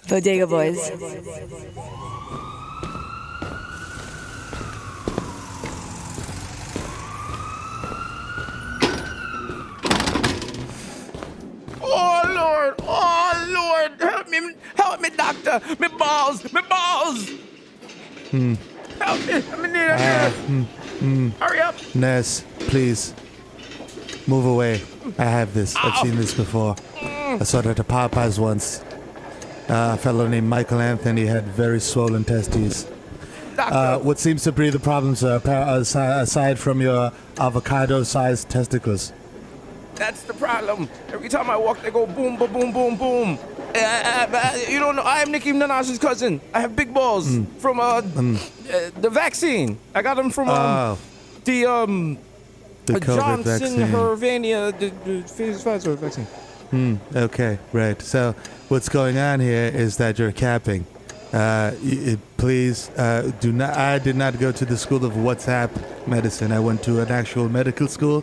Bodega Boys. Oh Lord, help me, doctor, me balls. Help me, hurry up. Nurse, please, move away. I have this. I've seen this before. I saw it at the Popeyes once. A fellow named Michael Anthony had very swollen testes. What seems to be the problems, aside from your avocado-sized testicles? That's the problem. Every time I walk, they go boom, boom, boom, boom, boom. You don't know, I am Nicki Minaj's cousin. I have big balls from the vaccine. I got them from the COVID Johnson vaccine. Hervania, the Pfizer vaccine. Okay, right. So what's going on here is that you're capping. Please do not. I did not go to the school of WhatsApp medicine. I went to an actual medical school.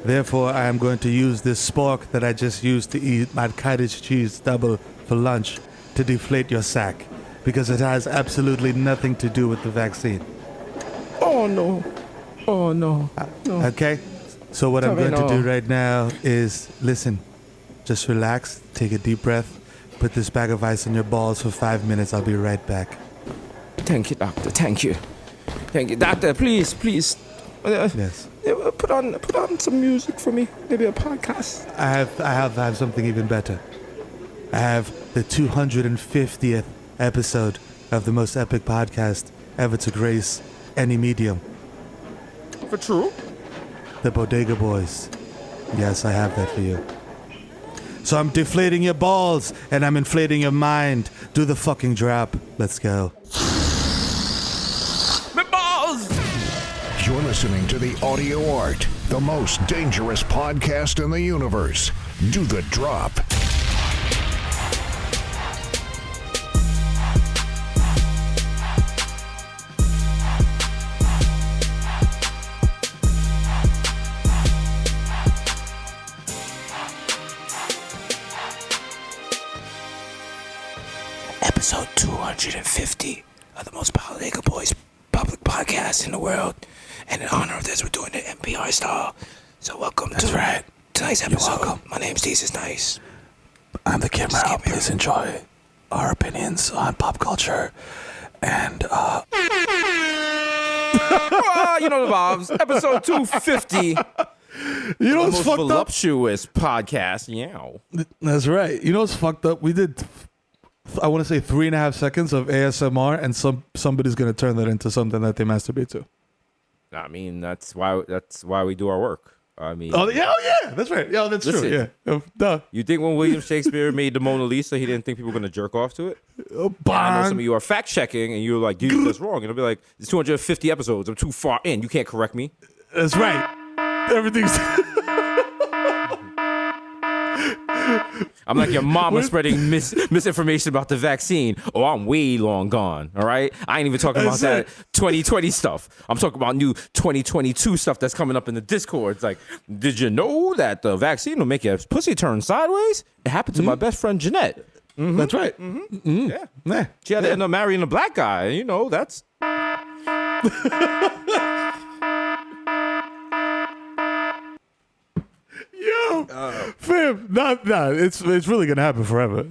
Therefore, I am going to use this spork that I just used to eat my cottage cheese double for lunch to deflate your sack, because it has absolutely nothing to do with the vaccine. Oh no. No. Okay? So what I'm going to do right now is, listen, just relax, take a deep breath, put this bag of ice on your balls for 5 minutes. I'll be right back. Thank you, doctor. Thank you, doctor. Please. Yes. Put on some music for me. Maybe a podcast. I have something even better. I have the 250th episode of the most epic podcast ever to grace any medium. For true? The Bodega Boys. Yes, I have that for you. So I'm deflating your balls and I'm inflating your mind. Do the fucking drop. Let's go. My balls! You're listening to The Audio Art, the most dangerous podcast in the universe. Do the drop. Episode 250 of the most Bodega Boys public podcast in the world. And in honor of this, we're doing it NPR style. So welcome to tonight's episode. You're welcome. My name's Desus Nice. I'm the Kid Mero. Please enjoy our opinions on pop culture and You know the vibes. Episode 250. You know what's most fucked voluptuous podcast. Yeah. up? That's right. You know what's fucked up? We did, I want to say 3.5 seconds of ASMR, and somebody's going to turn that into something that they masturbate to. I mean, that's why we do our work. I mean, Oh yeah, that's right. Yeah, that's Listen. true. Yeah, duh. you think when William Shakespeare made the Mona Lisa, he didn't think people were going to jerk off to it? I know Bang. some of you are fact checking, and you're like, dude, that's wrong. And I'll be like, it's 250 episodes. I'm too far in. You can't correct me. That's right. Everything's. I'm like your mama spreading misinformation about the vaccine. Oh, I'm way long gone. All right. I ain't even talking about that 2020 stuff. I'm talking about new 2022 stuff that's coming up in the Discord. It's like, did you know that the vaccine will make your pussy turn sideways? It happened to my best friend Jeanette. Mm-hmm. That's right. Yeah. She had to end up marrying a black guy. You know, that's. Yo, fam, not it's really gonna happen forever.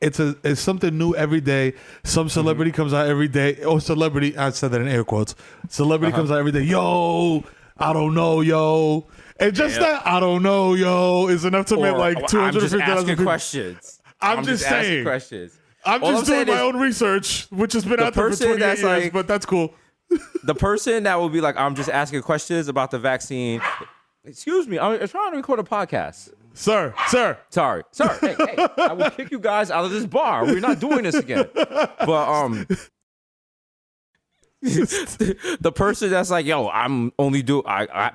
It's something new every day. Some celebrity comes out every day. Oh, celebrity! I said that in air quotes. Celebrity comes out every day. Yo, I don't know, yo, and just that I don't know, yo, is enough to make like 250,000 asking people. questions. I'm just asking saying. questions. I'm All just doing saying my own research, which has been out there for person 28 that's years, like- but that's cool. The person that will be like, I'm just asking questions about the vaccine. Excuse me, I'm trying to record a podcast. Sir. Sorry. Hey, I will kick you guys out of this bar. We're not doing this again. But the person that's like, yo, I'm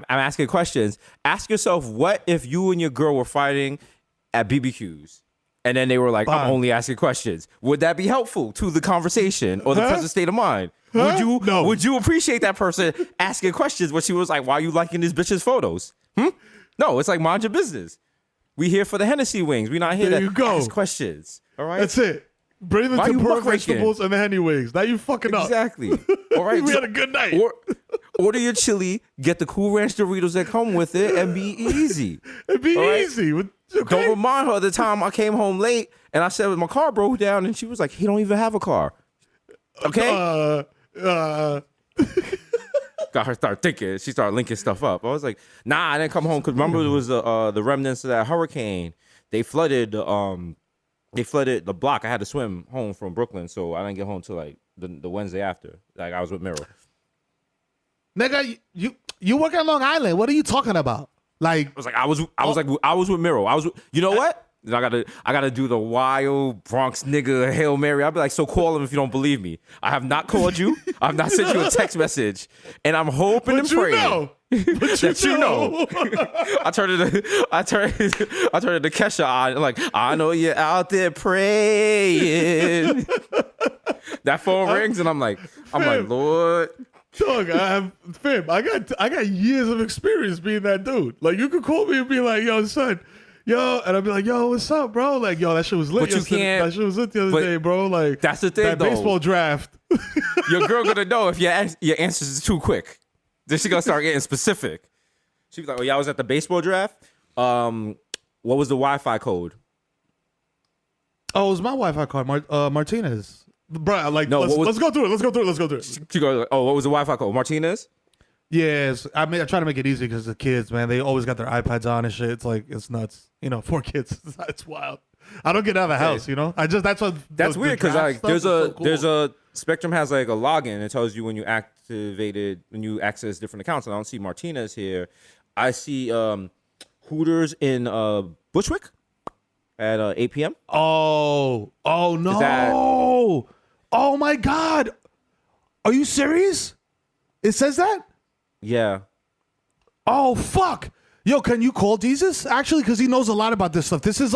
asking questions. Ask yourself, what if you and your girl were fighting at BBQs? And then they were like, I'm only asking questions. Would that be helpful to the conversation or the present state of mind? Huh? No. Would you appreciate that person asking questions when she was like, why are you liking this bitch's photos? No, it's like, mind your business. We here for the Hennessy wings. We not here There to you go. ask questions. All right. That's it. Bring the Why you tempura muckraking? vegetables and the Henny wings. Now you fucking up. Exactly. All right. We had a good night. Order your chili, get the Cool Ranch Doritos that come with it, and be easy. It'd be All right? easy. Okay? Don't remind her the time I came home late and I said my car broke down, and she was like, "He don't even have a car." Okay. Got her start thinking. She started linking stuff up. I was like, "Nah, I didn't come home because remember it was the remnants of that hurricane. They flooded the block. I had to swim home from Brooklyn, so I didn't get home till like the Wednesday after. Like I was with Mero. Nigga, you work on Long Island. What are you talking about? Like, I was with Mero. You know what? Then I gotta do the wild Bronx nigga Hail Mary. I'll be like, so call him if you don't believe me. I have not called you. I have not sent you a text message, and I'm hoping and praying that you know. I turned it to Kesha. Like, I know you're out there praying. That phone rings, and I'm like, Lord. Dog, I got years of experience being that dude. Like, you could call me and be like, yo, son, yo, and I'd be like, yo, what's up, bro? Like, yo, that shit was lit. But you can't. That shit was lit the other day, bro. Like, that's the thing, that though. baseball draft. Your girl gonna know if your answers is too quick. Then she gonna start getting specific. She be like, "Oh, yeah, I was at the baseball draft. What was the Wi-Fi code?" Oh, it was my Wi-Fi card, Martinez. Bro, like, No, let's go through it. She goes, "Oh, what was the Wi-Fi code? Martinez?" Yes, I try to make it easy because the kids, man, they always got their iPads on and shit. It's like, it's nuts. 4 kids, it's wild. I don't get out of the house, that's weird because like there's a Spectrum has like a login. It tells you when you access different accounts. And I don't see Martinez here. I see Hooters in Bushwick at 8 p.m. Oh no! Oh my God! Are you serious? It says that? Yeah. Oh fuck! Yo, can you call Desus? Actually, because he knows a lot about this stuff. This sounds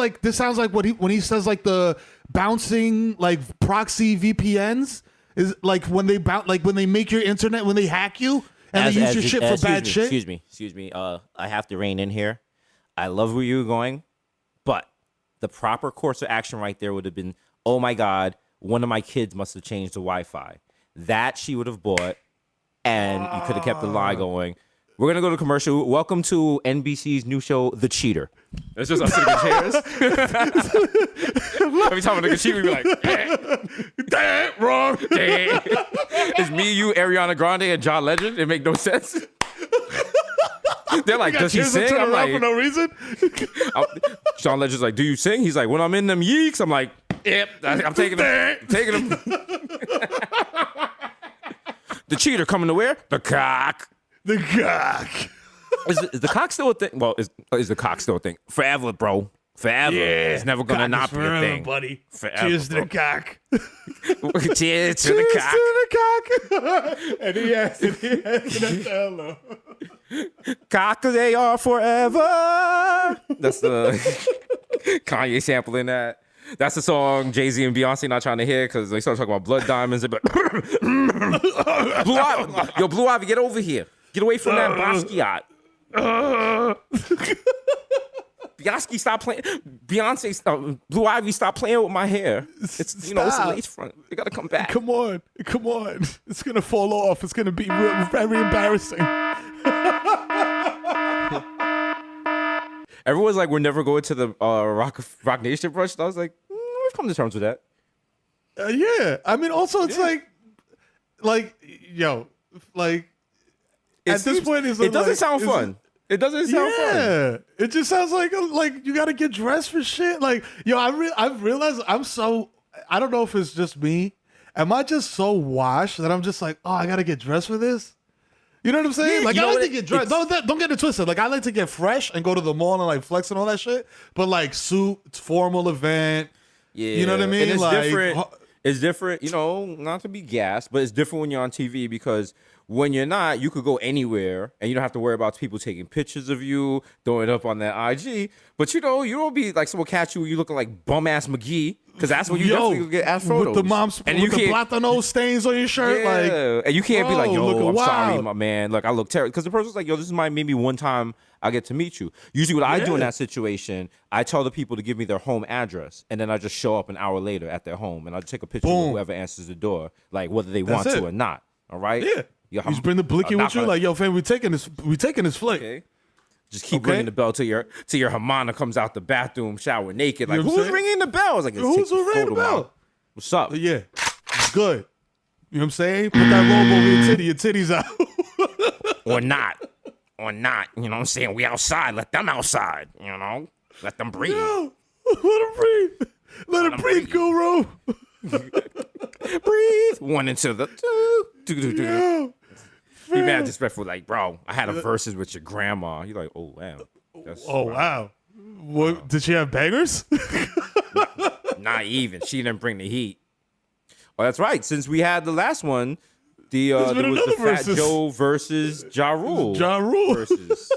like when he says like the bouncing like proxy VPNs is like when they make your internet, when they hack you and they use your shit for bad shit. Excuse me. I have to rein in here. I love where you're going, but the proper course of action right there would have been, oh my God, one of my kids must have changed the Wi-Fi. That she would have bought, and you could have kept the lie going. We're going to go to commercial. Welcome to NBC's new show, The Cheater. It's just us sitting in chairs. Every time a nigga cheat, we be like, damn, wrong. Damn. It's me, you, Ariana Grande, and John Legend. It make no sense. They're like, does he sing? I'm like, for no reason. John Legend's like, do you sing? He's like, when I'm in them yeeks, I'm like, yep, I'm taking them. The Cheater coming to where? The cock. The cock. Is the cock still a thing? Well, is the cock still a thing? Forever, bro. Forever. Yeah. It's never going to not be a thing. Buddy. Forever, Cheers to the cock. Cheers to the cock. To the cock. and he has hello. Cock, they are forever. That's the Kanye sampling that. That's the song Jay-Z and Beyonce not trying to hear because they started talking about blood diamonds. And Blue Ivy. Yo, Blue Ivy, get over here. Get away from that Basquiat. Beyonce, stop playing. Beyonce, Blue Ivy, stop playing with my hair. It's it's a lace front. You gotta come back. Come on. It's gonna fall off. It's gonna be very embarrassing. Everyone's like, we're never going to the Rock Nation brunch. And I was like, we've come to terms with that. Yeah. I mean, also, it's at this point, it doesn't sound fun. It doesn't sound fun. Yeah, it just sounds like you got to get dressed for shit. Like, yo, I've realized I don't know if it's just me. Am I just so washed that I'm just like, oh, I got to get dressed for this? You know what I'm saying? Yeah, like, I like to get dressed. Don't get it twisted. Like, I like to get fresh and go to the mall and like flex and all that shit. But like suit, formal event. Yeah, you know what I mean? And it's like, different. It's different, not to be gassed, but it's different when you're on TV because when you're not, you could go anywhere and you don't have to worry about people taking pictures of you, throwing it up on that IG. But you don't be like someone catch you looking like bum ass McGee Because that's when you definitely get asked photos. With the moms, and with the platano stains on your shirt. Like, and you can't be like, yo, I'm sorry, wild. my man. Look, I look terrible. Because the person's like, yo, this is maybe one time I get to meet you. Usually what I do in that situation, I tell the people to give me their home address. And then I just show up an hour later at their home. And I take a picture of whoever answers the door, like whether they want to or not. All right? Yeah. Yo, you just bring the blicky with you, like, yo, fam, we taking this flight. Okay. Just keep ringing the bell till your Hamana comes out the bathroom, shower naked. Like, who's ringing the bell? I was like, who's ringing the bell? What's up? Yeah, it's good. You know what I'm saying? Put that robe over your titties out. Or not. You know what I'm saying? We outside. Let them outside. You know? Let them breathe. Yo, let them breathe. Let them breathe, Guru. Breathe. One into the two. Yo. Be mad disrespectful, like, bro, I had a verses with your grandma. You're like, oh, wow. Wow. What, did she have bangers? Not even. She didn't bring the heat. Oh, that's right. Since we had the last one, there was the Fat Joe versus Ja Rule. Ja Rule. Versus.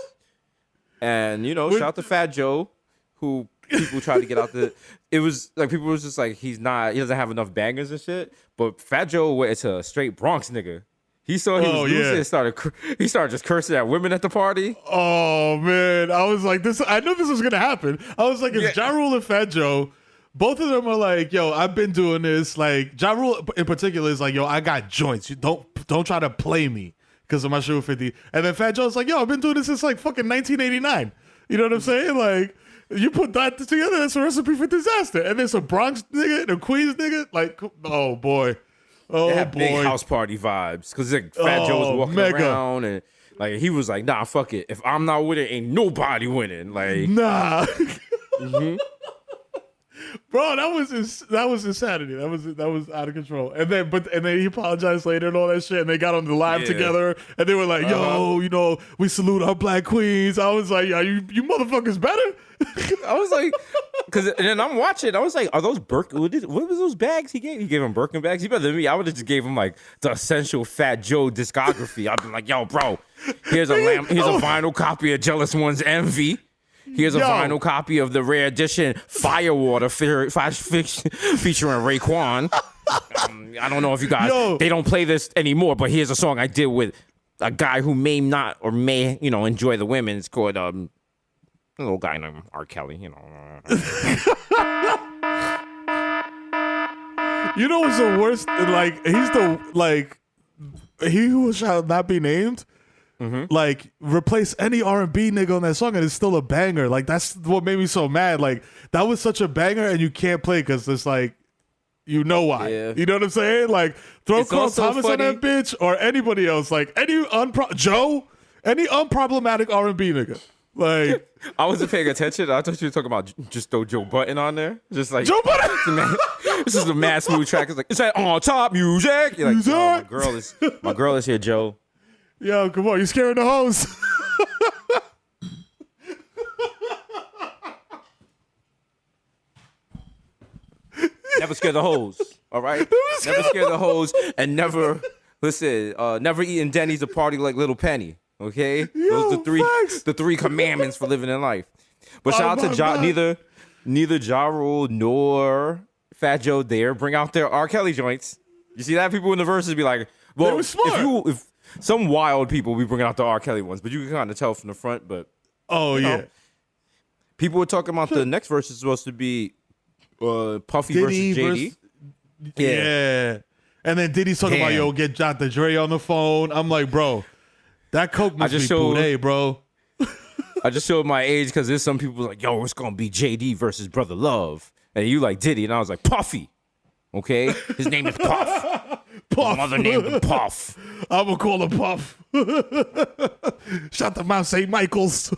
And, shout out to Fat Joe, who people tried to get out the... It was, like, people was just like, he doesn't have enough bangers and shit. But Fat Joe, it's a straight Bronx nigga. He saw he was losing and he started just cursing at women at the party. Oh, man. I was like, I knew this was going to happen. I was like, it's Ja Rule and Fat Joe. Both of them are like, yo, I've been doing this. Like, Ja Rule in particular is like, yo, I got joints. You don't try to play me because of my shoe 50. And then Fat Joe's like, yo, I've been doing this since like fucking 1989. You know what I'm saying? Like, you put that together, that's a recipe for disaster. And there's a Bronx nigga and a Queens nigga. Like, oh, boy. Oh, boy. Big house party vibes. Because like, Fat Joe was walking around and like he was like, nah, fuck it. If I'm not winning, ain't nobody winning. Like, nah. Bro, that was insanity. That was out of control. And then he apologized later and all that shit. And they got on the live together. And they were like, yo, we salute our black queens. I was like, yeah, you motherfuckers better. I was like, and then I'm watching. I was like, are those what was those bags he gave? He gave him Birkin bags. He better than me. I would have just gave him like the essential Fat Joe discography. I'd be like, yo, bro, here's a vinyl copy of Jealous One's Envy. Here's a vinyl copy of the rare edition Firewater featuring Raekwon. I don't know if you guys, they don't play this anymore, but here's a song I did with a guy who may not or may, enjoy the women. It's called a little guy named R. Kelly, You know what's the worst? Like, he who shall not be named. Mm-hmm. Like, replace any R&B nigga on that song and it's still a banger. Like, that's what made me so mad. Like, that was such a banger and you can't play because it's like, you know why. Yeah. You know what I'm saying? Like, throw Carl Thomas on that bitch or anybody else. Like, any unproblematic R&B nigga. Like, I wasn't paying attention. I thought you were talking about just throw Joe Budden on there. Just like Joe Budden. This is a mad smooth track. It's like, it's that on top music. You're like, oh, my girl is here, Joe. Yo, come on, you scaring the hoes. Never scare the hoes, all right? Never scare the hoes and never eating Denny's a party like Little Penny, okay? Those are the three commandments for living in life. But shout out to neither Ja Rule nor Fat Joe dare bring out their R. Kelly joints. You see that? People in the verses be like, well, if some wild people be bringing out the R. Kelly ones, but you can kind of tell from the front. But people were talking about the next verse is supposed to be Puffy Diddy versus JD. Yeah, and then Diddy's talking about get Dr. Dre on the phone. I'm like, bro, that coke must be Poulet, bro. I just showed my age because there's some people like, yo, it's gonna be JD versus Brother Love, and you like Diddy, and I was like, Puffy. Okay, his name is Puff. Puff. Mother named him Puff. I'm gonna call him Puff. Shout to Mount St. Michael's.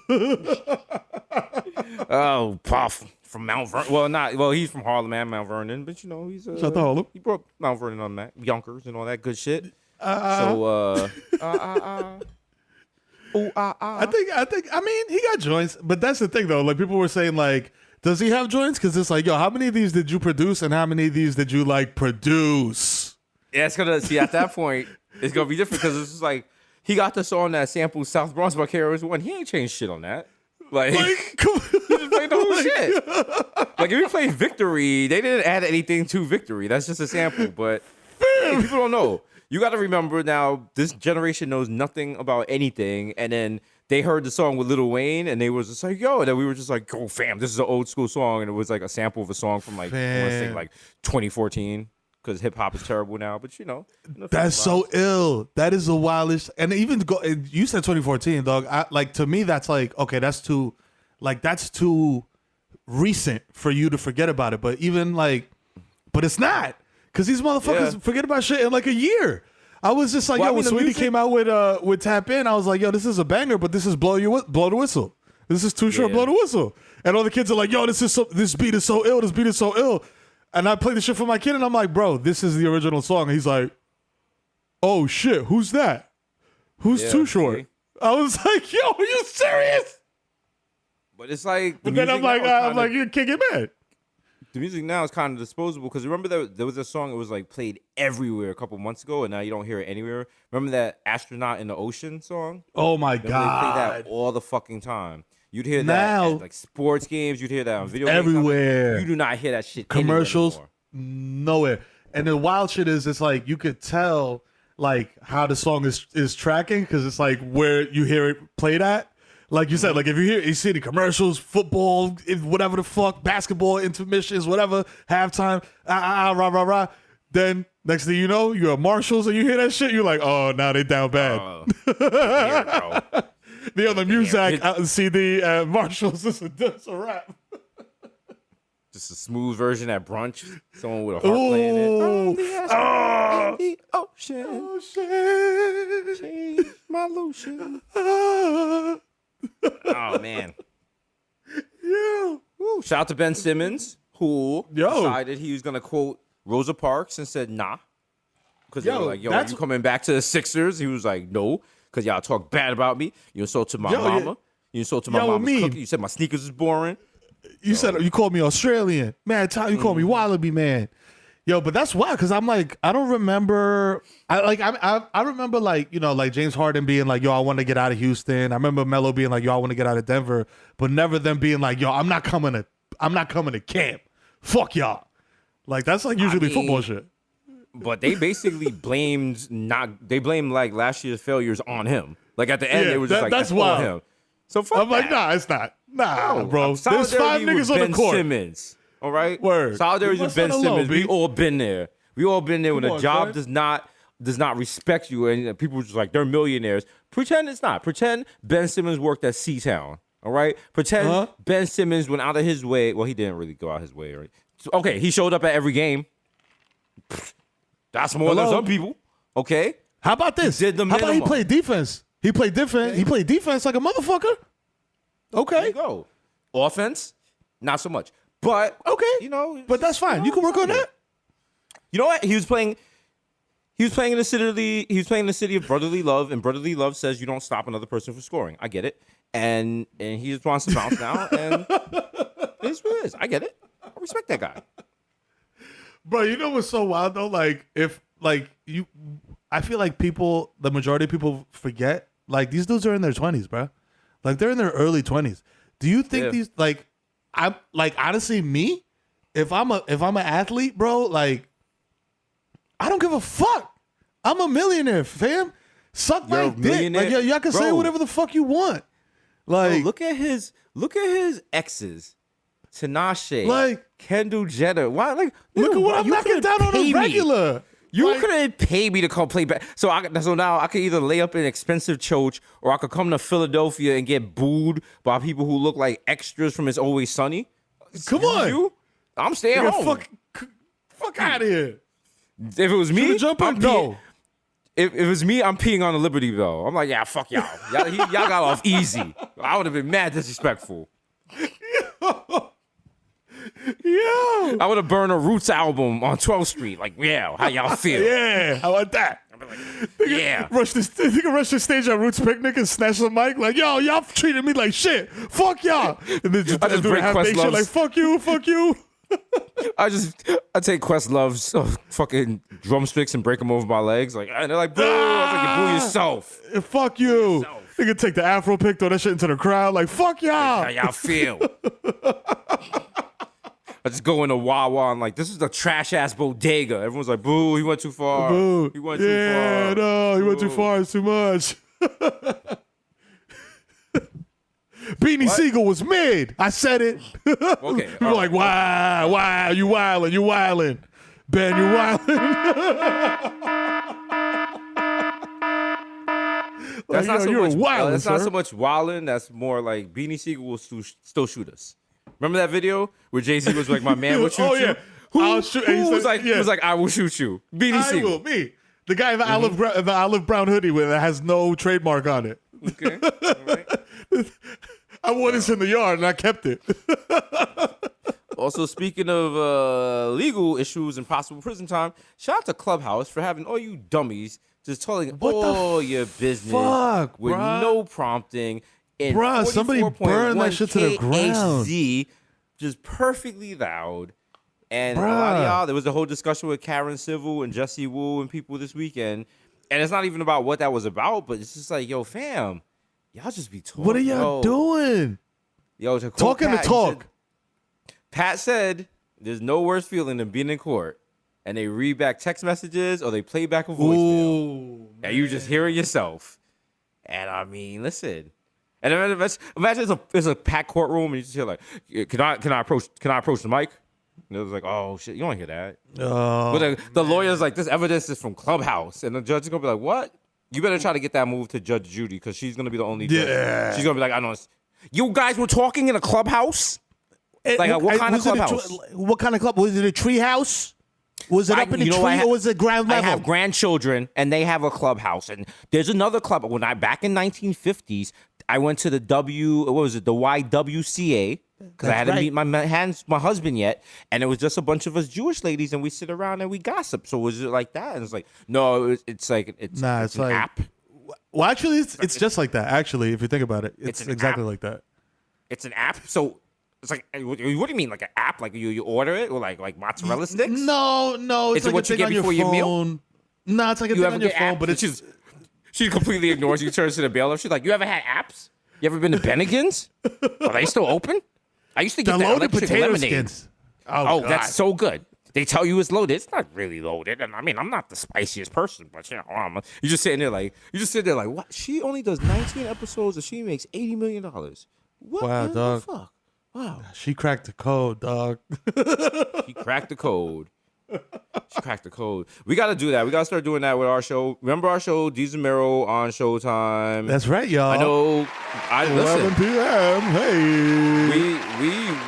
Oh, Puff from Mount Vernon. He's from Harlem and Mount Vernon, but he's shout to Harlem. He brought Mount Vernon on that, Yonkers and all that good shit. I mean, he got joints, but that's the thing though. Like, people were saying, like, does he have joints? Because it's like, yo, how many of these did you produce and how many of these did you like produce? Yeah, it's gonna see at that point it's gonna be different because it's just like he got the song that samples South Bronx by KRS-One. He ain't changed shit on that. Like come you just played the whole shit. Like if you play Victory, they didn't add anything to Victory. That's just a sample. But people don't know. You got to remember now, this generation knows nothing about anything. And then they heard the song with Lil Wayne, and they was just like, yo. And then we were just like, oh, fam, this is an old school song. And it was like a sample of a song from like, I want to say like 2014. Because hip hop is terrible now. But you know. That's so ill. That is the wildest. And even you said 2014, dog. To me, that's like, okay, that's too recent for you to forget about it. But even but it's not. Because these motherfuckers forget about shit in like a year. I was just like, when Sweetie came out with Tap In, I was like, yo, this is a banger, but this is blow the whistle. This is Too Short, blow the whistle. And all the kids are like, yo, this beat is so ill. This beat is so ill. And I played the shit for my kid, and I'm like, bro, this is the original song. And he's like, oh shit, who's that? Who's Too Short? See? I was like, yo, are you serious? But it's like, but then I'm like, you can't get mad. The music now is kind of disposable because remember there was a song that was like played everywhere a couple months ago, and now you don't hear it anywhere. Remember that Astronaut in the Ocean song? Oh my God! They play that all the fucking time. You'd hear that at like sports games. You'd hear that on video games. Everywhere. You do not hear that shit. Commercials, nowhere. And the wild shit is, it's like you could tell like how the song is tracking because it's like where you hear it played at. Like you said, like if you see the commercials, football, whatever the fuck, basketball, intermissions, whatever, halftime, rah, rah, rah. Then next thing you know, you're at Marshalls and you hear that shit, you're like, oh, now they down bad. They on the music out in CD at Marshalls, it's a rap. Just a smooth version at brunch. Someone with a harp playing it. The ocean. Change my lotion. Oh man. Yeah. Woo. Shout out to Ben Simmons, who decided he was gonna quote Rosa Parks and said nah. Because they were like, yo, are you coming back to the Sixers? He was like, no, because y'all talk bad about me. You insulted my mama. Yeah. You insulted my mama's cookie. You said my sneakers is boring. You said you called me Australian. Man, you called me Wallaby man. Yo, but that's wild because I'm like, I don't remember. I remember like James Harden being like, yo, I want to get out of Houston. I remember Melo being like, yo, I want to get out of Denver, but never them being like, yo, I'm not coming to camp. Fuck y'all. Like that's like usually football shit. But they basically blamed like last year's failures on him. Like at the end, they were just like, that's wild. Him. So fuck I'm like, nah, it's not. Nah, bro. There's 5 niggas on the court. Simmons. All right. Word. Solidarity with Ben Simmons. We all been there. We all been there when a job does not respect you, and people are just like they're millionaires. Pretend it's not. Pretend Ben Simmons worked at Seatown. All right. Pretend Ben Simmons went out of his way. Well, he didn't really go out his way. Right. So, okay. He showed up at every game. That's more than some people. Okay. How about this? He did the minimum. How about he played defense? He played defense. Okay. He played defense like a motherfucker. Okay. There you go. Offense, not so much. But okay, but that's fine. You can work on that. You know what? He was playing in the city of brotherly love, and brotherly love says you don't stop another person from scoring. I get it, and he just wants to bounce now, and it's what it is. I get it. I respect that guy. Bro, you know what's so wild though? Like I feel like the majority of people forget. Like these dudes are in their 20s, bro. Like they're in their early 20s. Do you think these like? I'm like honestly me, if I'm an athlete, bro, like I don't give a fuck. I'm a millionaire, fam. Suck my dick. Like y'all can say whatever the fuck you want. Like look at his exes. Tinashe, like Kendall Jenner. Why look at what I'm knocking down on a regular. You couldn't pay me to come play back. So now I could either lay up in expensive choach or I could come to Philadelphia and get booed by people who look like extras from It's Always Sunny. Come on. I'm staying home. Fuck out of here. If it was me, If it was me, I'm peeing on the Liberty Bell. I'm like, yeah, fuck y'all. Y'all got off easy. I would have been mad disrespectful. Yo, I would have burned a Roots album on 12th Street. Like, yeah, how y'all feel? Yeah, how about that? Yeah. You can rush the stage at Roots Picnic and snatch the mic like, yo, y'all treated me like shit. Fuck y'all. And then I just break Questlove's like, fuck you. I take Questlove's fucking drumsticks and break them over my legs. Like, and they're like, boo. I was like, you boo yourself. Fuck you. Nigga take the afro pick, throw that shit into the crowd. Like, fuck y'all. How y'all feel? I just go into Wawa and like, this is the trash ass bodega. Everyone's like, boo, he went too far. Boo. He went too far. No, he went too far. It's too much. Beanie Siegel was mid. I said it. Okay. People like, why? You wildin'. Ben, you wildin'. That's not so much. That's not sir. so much wildin'. That's more like Beanie Siegel will still shoot us. Remember that video where Jay-Z was like, "My man will shoot you." I'll shoot. Who was like, he was like, "I will shoot you." Beanie Siegel. Me. The guy in the olive brown hoodie with that has no trademark on it. Okay. All right. I wore this in the yard and I kept it. Also, speaking of legal issues and possible prison time, shout out to Clubhouse for having all you dummies just telling all your business with no prompting. And bruh, somebody burned that shit to the ground. KHZ, just perfectly loud. And a lot of y'all, there was a whole discussion with Karen Civil and Jesse Wu and people this weekend. And it's not even about what that was about, but it's just like, yo, fam, y'all just be talking. What are y'all doing? Yo, talking Pat, to talk. Pat said there's no worse feeling than being in court and they read back text messages or they play back a voicemail. And you just hearing yourself. And I mean, listen. And imagine it's a packed courtroom and you just hear like, can I approach the mic? And it was like, oh shit, you don't hear that. But the lawyer's like, this evidence is from Clubhouse, and the judge is gonna be like, what? You better try to get that moved to Judge Judy because she's gonna be the only judge. She's gonna be like, I know. You guys were talking in a clubhouse. Like what kind of clubhouse? What kind of club? Was it a tree house? Was it up in the tree or was it ground level? I have grandchildren and they have a clubhouse. And there's another club. Back in 1950s, I went to the YWCA because I hadn't meet my husband yet. And it was just a bunch of us Jewish ladies and we sit around and we gossip. So was it like that? And it's like, no, it's like it's an like, app. Well, actually, it's just like that. Actually, if you think about it, it's exactly like that. It's an app. So it's like, what do you mean, like an app? Like you order it or like mozzarella sticks? No. It's Is like it what you get before your meal? No, it's like a thing on your phone, but it's she completely ignores you. Turns to the bailiff. She's like, "You ever had apps? You ever been to Bennigan's? Are they still open? I used to get the electric potato lemonade. skins. Oh, that's so good. They tell you it's loaded. It's not really loaded. And I mean, I'm not the spiciest person, but you know, you're just sitting there like, what? She only does 19 episodes and she makes $80 million. What? Wow, dog. The fuck? Wow. She cracked the code, dog. She cracked the code. We got to do that. We got to start doing that with our show. Remember our show, Desus and Mero on Showtime. That's right, y'all. I know. 11 p.m. Hey.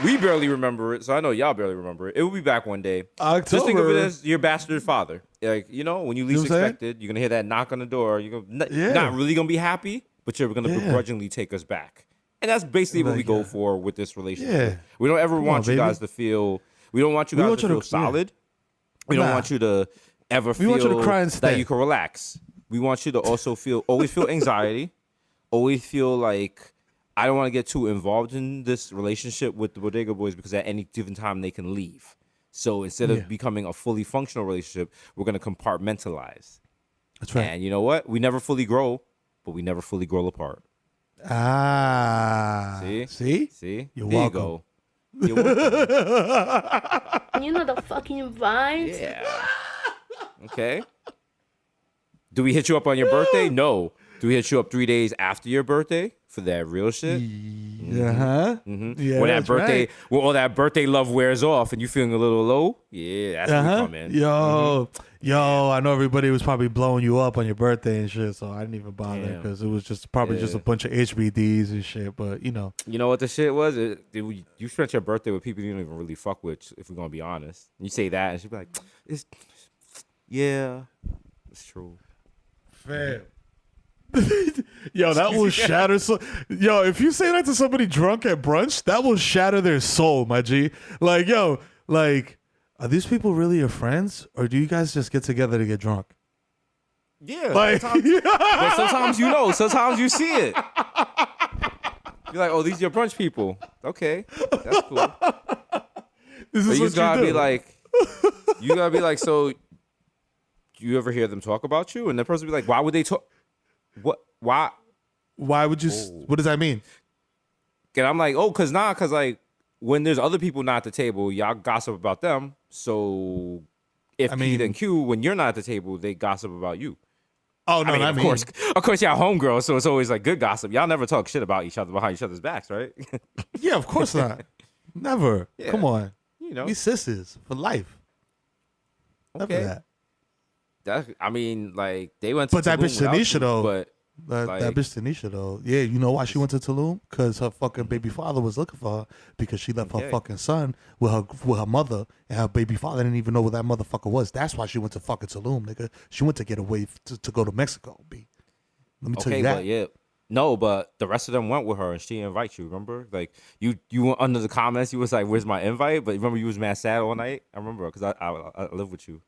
We barely remember it, so I know y'all barely remember it. It will be back one day. October. Just think of it as your bastard father. Like, you know, when you least expected, you're going to hear that knock on the door. You're not really going to be happy, but you're going to begrudgingly take us back. And that's basically what we go for with this relationship. Yeah. We don't ever want you guys to feel, we don't want you guys to feel solid. We don't want you to ever feel want you to cry and that stay. you can relax. We want you to also always feel anxiety, always feel like I don't want to get too involved in this relationship with the Bodega Boys because at any given time they can leave. So instead of becoming a fully functional relationship, we're going to compartmentalize. That's right. And you know what? We never fully grow, but we never fully grow apart. See? You're there welcome. You go. You're welcome. You know the fucking vibes. Yeah. Okay. Do we hit you up on your birthday? No. Do we hit you up 3 days after your birthday for that real shit? Yeah, When that birthday, when all that birthday love wears off and you feeling a little low, that's when we come in. Yo, I know everybody was probably blowing you up on your birthday and shit, so I didn't even bother because it was just probably just a bunch of HBDs and shit. But you know what the shit was? You spent your birthday with people you don't even really fuck with. If we're gonna be honest, you say that and she'd be like, it's true. Fam. Yo, that will shatter. Yo, if you say that to somebody drunk at brunch, that will shatter their soul, my G. Like, yo, like, are these people really your friends, or do you guys just get together to get drunk? Yeah, like, but sometimes you know, sometimes you see it. You're like, oh, these are your brunch people. Okay, that's cool. This is you what gotta you do. you gotta be like, so you ever hear them talk about you? And the person be like, why would they talk? What? Why? Why would you? What does that mean? And I'm like, cause like when there's other people not at the table, y'all gossip about them. So if P and Q, when you're not at the table, they gossip about you. Oh no, of course, y'all homegirls, so it's always like good gossip. Y'all never talk shit about each other behind each other's backs, right? Yeah, of course not. Never. Yeah. Come on. You know, we sisters for life. Okay. Never that. I mean, like they went to But that bitch Tanisha though. But that bitch Tanisha though. Yeah, you know why she went to Tulum? Because her fucking baby father was looking for her because she left her fucking son with her mother, and her baby father didn't even know where that motherfucker was. That's why she went to fucking Tulum, nigga. She went to get away to go to Mexico. B. Let me tell you that. But yeah. No, but the rest of them went with her, and she invited you. Remember, like you went under the comments. You was like, "Where's my invite?" But remember, you was mad sad all night. I remember because I live with you.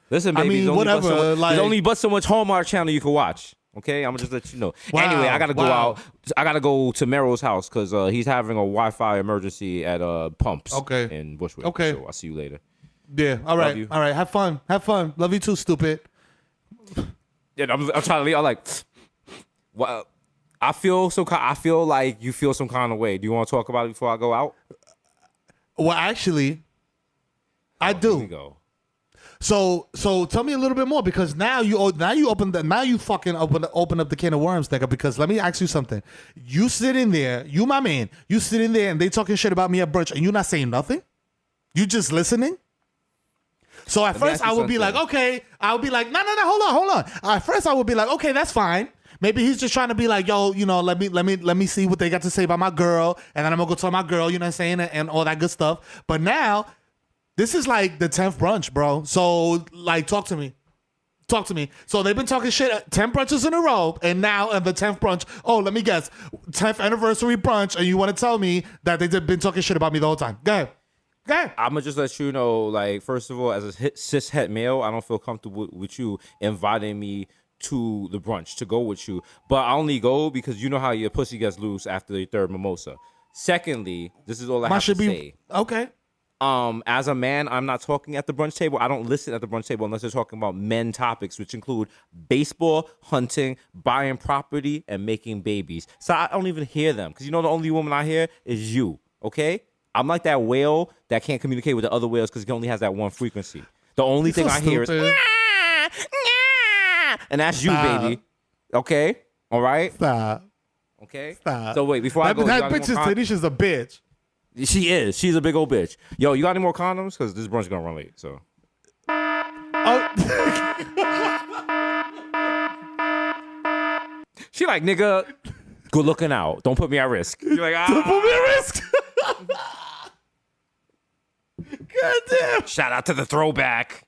Listen, baby, I mean, whatever. There's only but so much Hallmark channel you can watch. Okay, I'm gonna just let you know. Wow, anyway, I gotta go out. I gotta go to Mero's house because he's having a Wi-Fi emergency at Pumps. In Bushwick. Okay. So I'll see you later. Yeah. All right. All right. Have fun. Have fun. Love you too, stupid. Yeah, I'm trying to leave. I'm like, well, I feel like you feel some kind of way. Do you want to talk about it before I go out? Well, actually, I do. Here we go. So tell me a little bit more because now you fucking open up the can of worms, nigga. Because let me ask you something. You sit in there, you my man. You sit in there and they talking shit about me at brunch, and you not saying nothing. You just listening. So at first I would be like, okay. I would be like, no, hold on. At first I would be like, okay, that's fine. Maybe he's just trying to be like, yo, you know, let me see what they got to say about my girl, and then I'm gonna go tell my girl, you know what I'm saying, and all that good stuff. But now, this is like the 10th brunch, bro. So like, talk to me. So they've been talking shit 10 brunches in a row, and now at the 10th brunch, let me guess, 10th anniversary brunch, and you want to tell me that they've been talking shit about me the whole time? Go ahead. I'm gonna just let you know, like, first of all, as a cis het male, I don't feel comfortable with you inviting me to the brunch to go with you. But I only go because you know how your pussy gets loose after the third mimosa. Secondly, this is all I have to say. Okay. As a man, I'm not talking at the brunch table. I don't listen at the brunch table unless they're talking about men topics, which include baseball, hunting, buying property, and making babies. So I don't even hear them because you know the only woman I hear is you. Okay. I'm like that whale that can't communicate with the other whales because he only has that one frequency. The only thing I hear is, and that's you, baby. Okay? All right? Stop. Okay? Stop. So wait, before I go. That bitch is Tanisha's a bitch. She is. She's a big old bitch. Yo, you got any more condoms? Because this brunch is going to run late, so. She like, nigga, good looking out. Don't put me at risk. You're like, Don't put me at risk. God damn. Shout out to the throwback.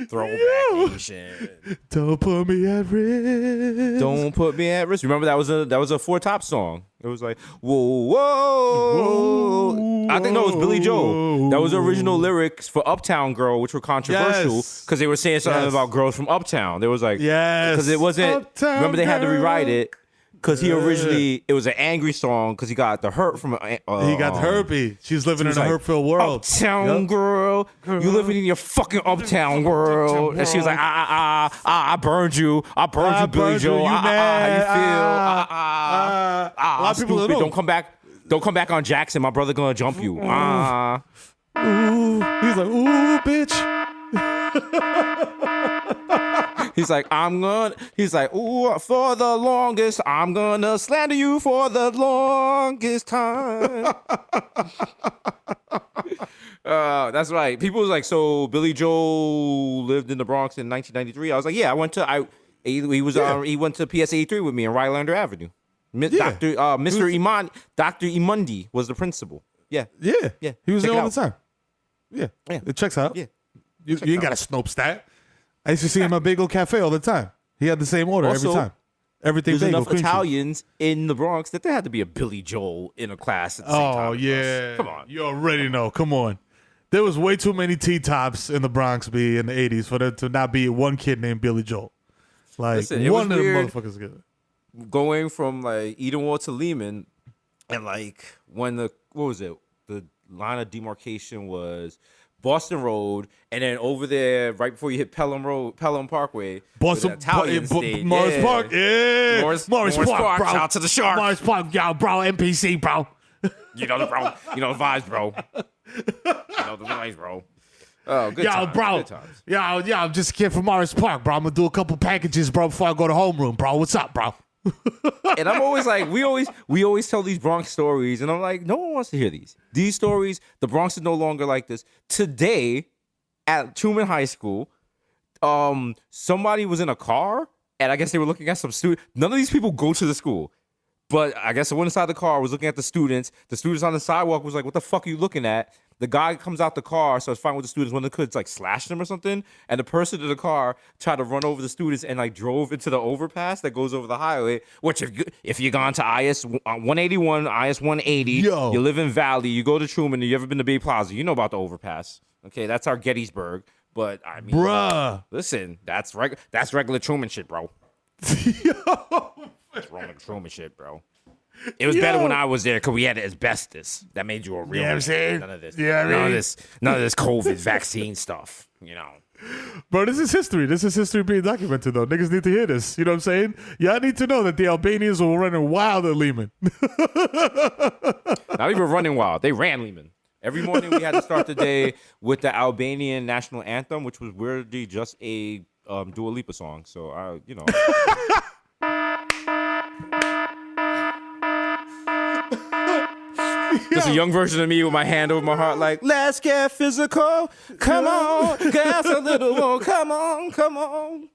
Throwback nation. Don't put me at risk. Don't put me at risk. Remember that was a Four Top song. It was like, whoa, whoa. I think that was Billy Joel. That was the original lyrics for Uptown Girl, which were controversial because they were saying something about girls from Uptown. There was like, because it wasn't. Uptown remember they had to Girl. rewrite it. Because he originally, it was an angry song because he got the hurt from. He got the herpy. She's living in a hurt-filled world. Uptown girl, you living in your fucking uptown world. And she was like, I burned you. I burned you, Billy Joel. How you feel? A lot of people stupid. don't know. Don't come back on Jackson. My brother gonna jump you. Ooh. He's like, ooh, bitch. He's like, ooh, for the longest, I'm gonna slander you for the longest time. That's right. People was like, so Billy Joel lived in the Bronx in 1993. I was like, yeah, I went to, he went to PS 83 with me on Rylander Avenue. Dr. Imundi was the principal. Yeah. Yeah. He was there all the time. Yeah. It checks out. Yeah. You ain't got to Snopes that. I used to see him at Bagel Cafe all the time. He had the same order Also, every time. Everything There's bagel. enough Italians in the Bronx that there had to be a Billy Joel in a class at the same time. Oh, yeah. Come on. You already know. Come on. There was way too many T-tops in the Bronx in the 80s for there to not be one kid named Billy Joel. Like, Listen, one of them weird motherfuckers good. Going from like Edenwald to Lehman, and like when the line of demarcation was Boston Road, and then over there, right before you hit Pelham Parkway, Boston, Italian state. Morris Park, yeah. Morris Park, bro. Shout out to the Sharks. Morris Park, yo, bro, NPC, bro. You know the vibes, bro. You know the vibes, bro. Oh, good Yo, times. bro. Good times. Yo, I'm just a kid from Morris Park, bro. I'm gonna do a couple packages, bro, before I go to homeroom, bro. What's up, bro? And I'm always like, we always tell these Bronx stories, and I'm like, no one wants to hear these. These stories, the Bronx is no longer like this. Today, at Truman High School, somebody was in a car, and I guess they were looking at some student. None of these people go to the school. But I guess the one inside the car was looking at the students. The students on the sidewalk was like, what the fuck are you looking at? The guy comes out the car, starts fighting with the students. One of the kids like slashed him or something. And the person in the car tried to run over the students and like drove into the overpass that goes over the highway. Which if you've gone to IS 181, IS 180, you live in Valley, you go to Truman, you ever been to Bay Plaza, you know about the overpass. Okay, that's our Gettysburg. But I mean, bruh, listen, that's regular Truman shit, bro. That's regular Truman shit, bro. It was better when I was there because we had asbestos. That made you a real. You know what I'm saying? None of this. Yeah, none of this COVID vaccine stuff. You know. Bro, this is history. This is history being documented, though. Niggas need to hear this. You know what I'm saying? Y'all need to know that the Albanians were running wild at Lehman. Not even running wild. They ran Lehman. Every morning we had to start the day with the Albanian national anthem, which was weirdly just a Dua Lipa song. So, you know. Just a young version of me with my hand over my heart like, let's get physical. Come on. Gas a little more. Come on.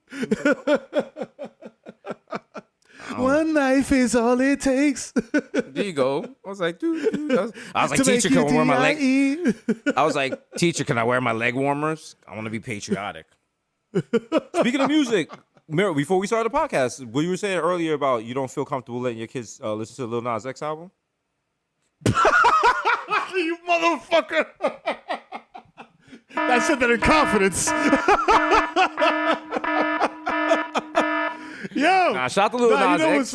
One knife is all it takes. There you go. I was like, dude. I was like, teacher, can I wear my leg? I was like, teacher, can I wear my leg warmers? I want to be patriotic. Speaking of music, Mero, before we started the podcast, what you were saying earlier about you don't feel comfortable letting your kids listen to the Lil Nas X album? You motherfucker. I said that in confidence. Yo. Nah, shout out to Lil Nas X.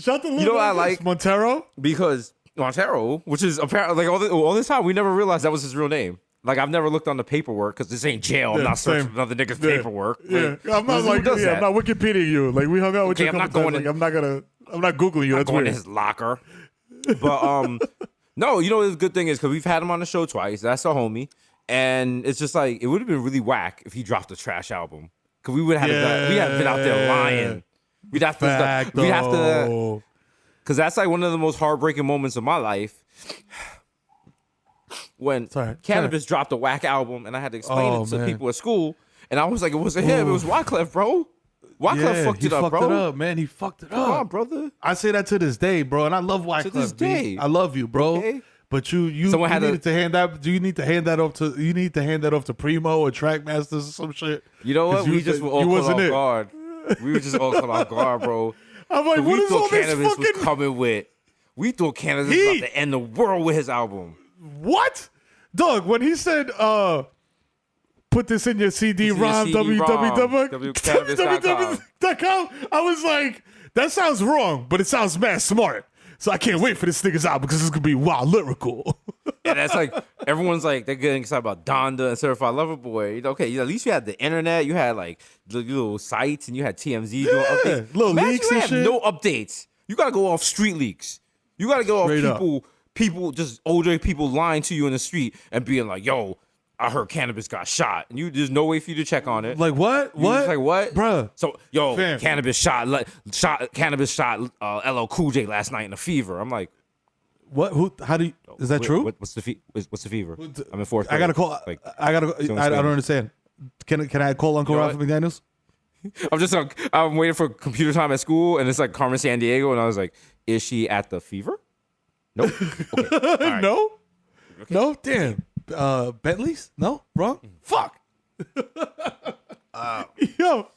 Shout out to Lil Nas You know what I X. like? Montero? Because Montero, which is apparently, like all this time, we never realized that was his real name. Like, I've never looked on the paperwork because this ain't jail. I'm not searching another nigga's paperwork. Yeah, like, I'm not like, I'm not Wikipediaing you. Like, we hung out with you a couple times. I'm not Googling you. That's going weird. to his locker. But, no, you know what the good thing is? Because we've had him on the show twice. That's our homie. And it's just like, it would have been really whack if he dropped a trash album. Because we would have we had been out there lying. We'd have to, because that's like one of the most heartbreaking moments of my life. When Cannabis dropped a whack album and I had to explain it to people at school. And I was like, it wasn't him. It was Wyclef, bro. Wyclef fucked it up, bro. He fucked it up, man. He fucked it up. Come on, brother. I say that to this day, bro. And I love Wyclef. To this day. I love you, bro. Okay. But you needed to hand that. Do you need to hand that off to? You need to hand that off to Primo or Trackmasters or some shit. You know what? We just were all caught off guard. We were just all caught off guard, bro. I'm like, what is all this Cannabis fucking? Was coming with. We thought Cannabis was about to end the world with his album. What, Doug? When he said, "Put this in your CD-ROM, www.cannabis.com," I was like, that sounds wrong, but it sounds mad smart. So I can't wait for this nigga's album because it's gonna be wild lyrical. And that's like everyone's like they're getting excited about Donda and Certified Lover Boy. You know, okay, at least you had the internet, you had like the little sites, and you had TMZ doing updates. Little leaks and shit. No updates. You gotta go off street leaks. You gotta go off people, just older people lying to you in the street and being like, "Yo, I heard Cannabis got shot," and there's no way for you to check on it. Like what? Like what, bruh? So Cannabis shot Cannabis shot LL Cool J last night in a fever. I'm like, what? Who? How do you? Is that true? What's the fever? I'm in fourth grade. I gotta call. Like, I don't understand. Can I call Uncle Ralph McDaniels? I'm waiting for computer time at school, and it's like Carmen Sandiego, and I was like, "Is she at the fever?" Nope. Okay. Right. No. Okay. No. Damn. Bentleys? No. Wrong. Fuck. Yo,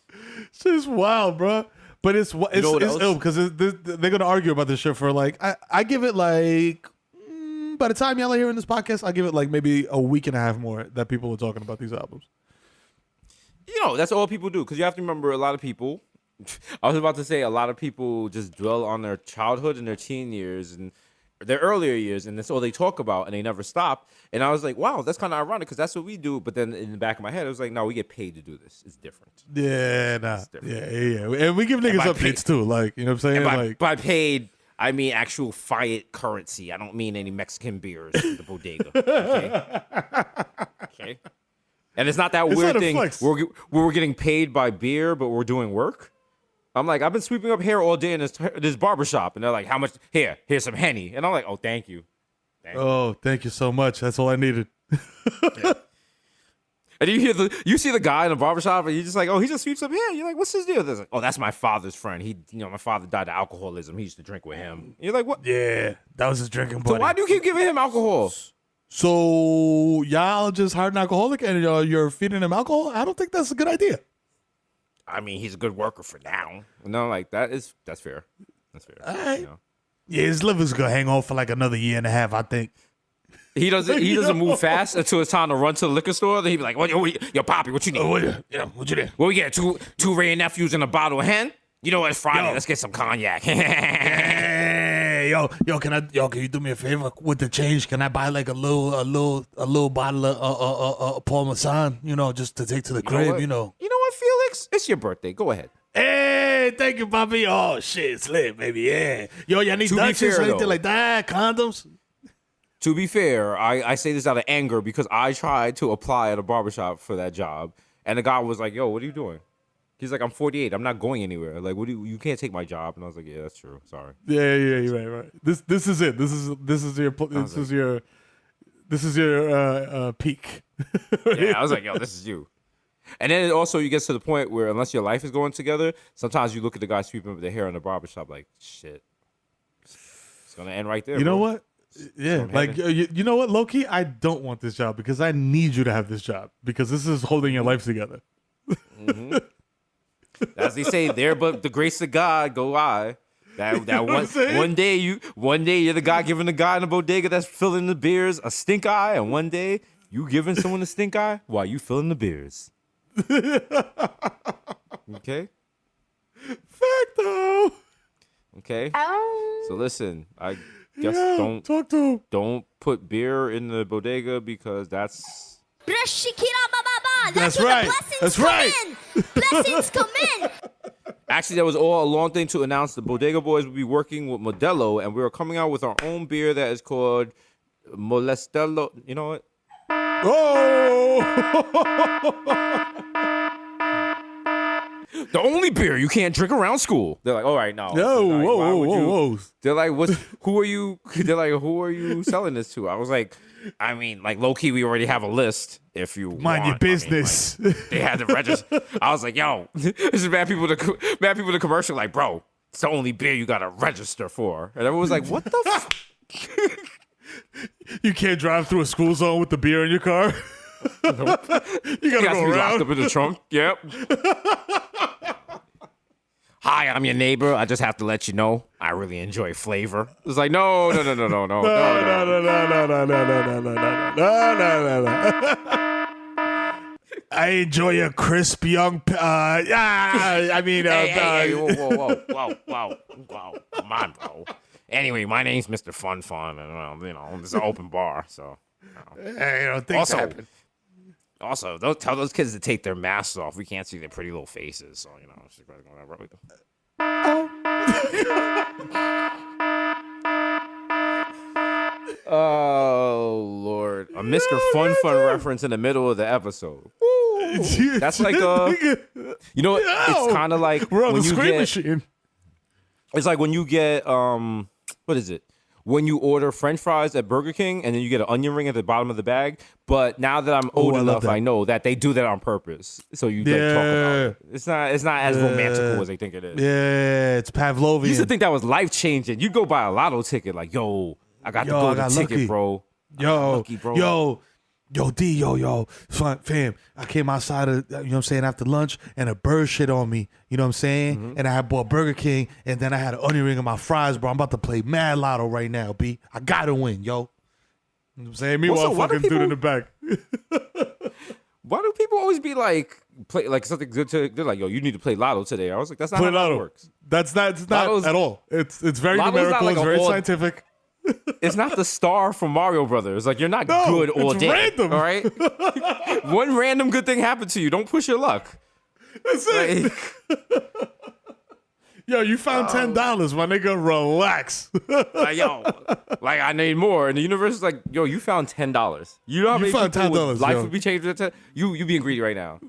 shit's wild, bro. But it's ill because they're gonna argue about this shit for like I give it like by the time y'all are hearing this podcast, I give it like maybe a week and a half more that people are talking about these albums. You know, that's all people do because you have to remember a lot of people. I was about to say a lot of people just dwell on their childhood and their teen years, and their earlier years, and that's all they talk about, and they never stop. And I was like, wow, that's kind of ironic because that's what we do. But then in the back of my head, it was like, no, we get paid to do this. It's different. Yeah, nah. Yeah. And we give niggas updates too. Like, you know what I'm saying? Like, by paid, I mean actual fiat currency. I don't mean any Mexican beers at the bodega. Okay. And it's not that weird thing where we're getting paid by beer, but we're doing work. I'm like, I've been sweeping up hair all day in this barbershop. And they're like, how much? Here's some Henny. And I'm like, oh, thank you. Thank you so much. That's all I needed. Yeah. And you see the guy in the barbershop, and you're just like, oh, he just sweeps up hair. You're like, what's his deal? Like, oh, that's my father's friend. My father died of alcoholism. He used to drink with him. You're like, what? Yeah, that was his drinking buddy. So why do you keep giving him alcohol? So y'all just hired an alcoholic and you're feeding him alcohol? I don't think that's a good idea. I mean, he's a good worker for now. No, like that's fair. That's fair. All right. Yeah, his liver's gonna hang on for like another year and a half, I think. He doesn't move fast until it's time to run to the liquor store. Then he'd be like, yo, Poppy, what you need? What you need? Well, we get two Ray nephews and a bottle of hen. You know what? It's Friday. Let's get some cognac. Hey, yo, can you do me a favor with the change? Can I buy like a little bottle of Parmesan, just to take to the crib, You know what, Felix? It's your birthday. Go ahead. Hey, thank you, Poppy. Oh shit, it's lit, baby. Yeah. Yo, y'all need Dutchess or anything like that? Condoms? To be fair, I say this out of anger because I tried to apply at a barbershop for that job, and the guy was like, yo, what are you doing? He's like, I'm 48. I'm not going anywhere. Like, you can't take my job. And I was like, yeah, that's true. Sorry. Yeah, you're right. This is it. This is your peak. Yeah, I was like, yo, this is you. And then also you get to the point where unless your life is going together, sometimes you look at the guy sweeping up their hair in the barbershop like, shit, it's gonna end right there. You know what? Yeah, like you know what, low-key, I don't want this job because I need you to have this job because this is holding your life together. Mm-hmm. As they say, there but the grace of God go I. That one day you're the guy giving the guy in the bodega that's filling the beers a stink eye, and one day you giving someone a stink eye while you filling the beers. Okay. Facto. Okay. So listen, I guess don't put beer in the bodega because that's right. That's right. Blessings come in. Actually, that was all a long thing to announce. The Bodega Boys will be working with Modelo, and we are coming out with our own beer that is called Molestelo. You know what? Oh! The only beer you can't drink around school. They're like, all right, no. Whoa. They're like, who are you? They're like, who are you selling this to? I was like, I mean, like low key, we already have a list. If you mind your business, I mean, like, they had to register. I was like, yo, this is bad people. The commercial, like, bro, it's the only beer you gotta register for. And everyone was like, what the? You can't drive through a school zone with the beer in your car. Nope. You gotta go around. Locked up in the trunk. Yep. Hi, I'm your neighbor. I just have to let you know I really enjoy flavor. It's like no. I enjoy a crisp young. Whoa. Come on, bro. Anyway, my name's Mr. Fun, and it's an open bar, so. Things happen. Also, don't tell those kids to take their masks off. We can't see their pretty little faces, so it's just going to with them. Oh Lord, a Mr. Fun reference in the middle of the episode. That's like it's kind of like we're on the screen machine. It's like when you get what is it? When you order French fries at Burger King and then you get an onion ring at the bottom of the bag. But now that I'm old enough, I know that they do that on purpose. So you talk about it. It's not as romantical as they think it is. Yeah, it's Pavlovian. You used to think that was life changing. You'd go buy a lotto ticket like, yo, I got the golden ticket, bro. Fam, I came outside of, after lunch and a bird shit on me, you know what I'm saying? Mm-hmm. And I had bought Burger King and then I had an onion ring in my fries, bro. I'm about to play mad lotto right now, B. I gotta win, yo. You know what I'm saying? Meanwhile, fucking dude in the back. Why do people always be like, play like something good they're like, yo, you need to play lotto today. I was like, that's not how it works. That's not at all. It's very numerical, it's very scientific. It's not the star from Mario Brothers. Like, you're not good all day. Random. All right? One random good thing happened to you. Don't push your luck. That's it. Yo, you found $10, my nigga. Relax. Like, yo, like, I need more. And the universe is like, yo, you found $10. You know how many found people $10, life yo. would be changed with that? You being greedy right now.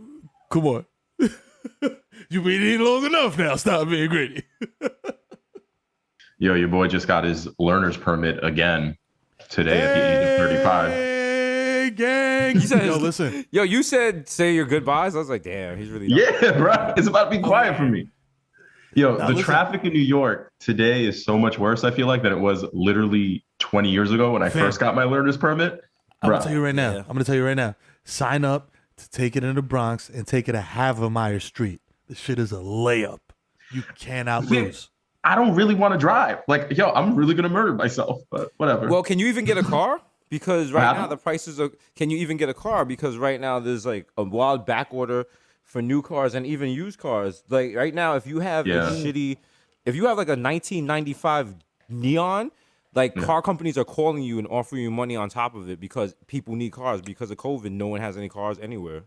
Come on. You been eating long enough now. Stop being greedy. Yo, your boy just got his learner's permit again today at the age of 35. Hey, gang. Yo, listen. Yo, you said say your goodbyes. I was like, damn, he's really Yeah, bro. It's about to be quiet for me. Yo, Now, the listen. traffic in New York today is so much worse, I feel like, than it was literally 20 years ago when I first got my learner's permit. I'm going to tell you right now. Sign up to take it in the Bronx and take it to Havermeyer Street. This shit is a layup. You cannot lose. I don't really want to drive. Like, yo, I'm really going to murder myself, but whatever. Well, can you even get a car? Because right now the prices are. Can you even get a car? Because right now there's like a wild back order for new cars and even used cars. Like right now, if you have if you have like a 1995 Neon, like car companies are calling you and offering you money on top of it because people need cars because of COVID. No one has any cars anywhere.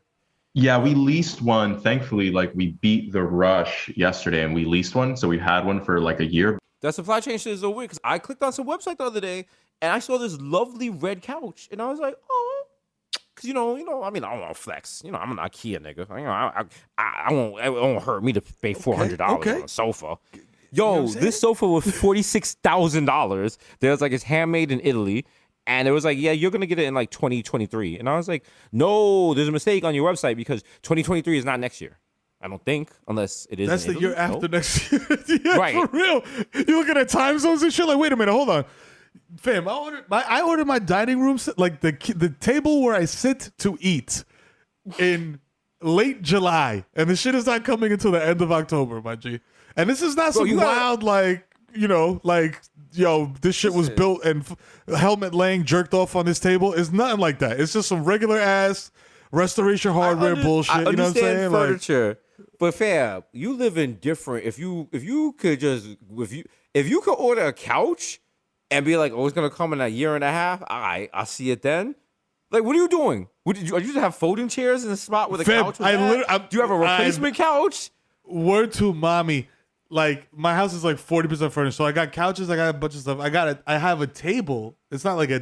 Yeah, we leased one. Thankfully, like we beat the rush yesterday and we leased one. So we had one for like a year. That supply chain shit is so weird because I clicked on some website the other day and I saw this lovely red couch and I was like, oh, because I mean, I don't want to flex. I'm an IKEA nigga. It won't hurt me to pay $400 on a sofa. Yo, this sofa was $46,000. There's like it's handmade in Italy. And it was like, yeah, you're going to get it in like 2023. And I was like, no, there's a mistake on your website because 2023 is not next year. I don't think, unless it is. That's the year after next year. Yeah, right. For real. You looking at time zones and shit? Like, wait a minute, hold on. Fam, I ordered my dining room, like the table where I sit to eat in late July. And the shit is not coming until the end of October, my G. And this is not some wild, this shit was built and helmet laying jerked off on this table. It's nothing like that. It's just some regular ass restoration hardware bullshit. You know what I'm saying? Furniture, but fam, you live in different. If you could order a couch and be like, oh, it's gonna come in a year and a half. All right, I'll see it then. Like, what are you doing? Are you just have folding chairs in the spot where the couch was at? Do you have a replacement couch? Word to mommy. Like, my house is like 40% furnished, so I got couches, I got a bunch of stuff. I have a table. It's not like a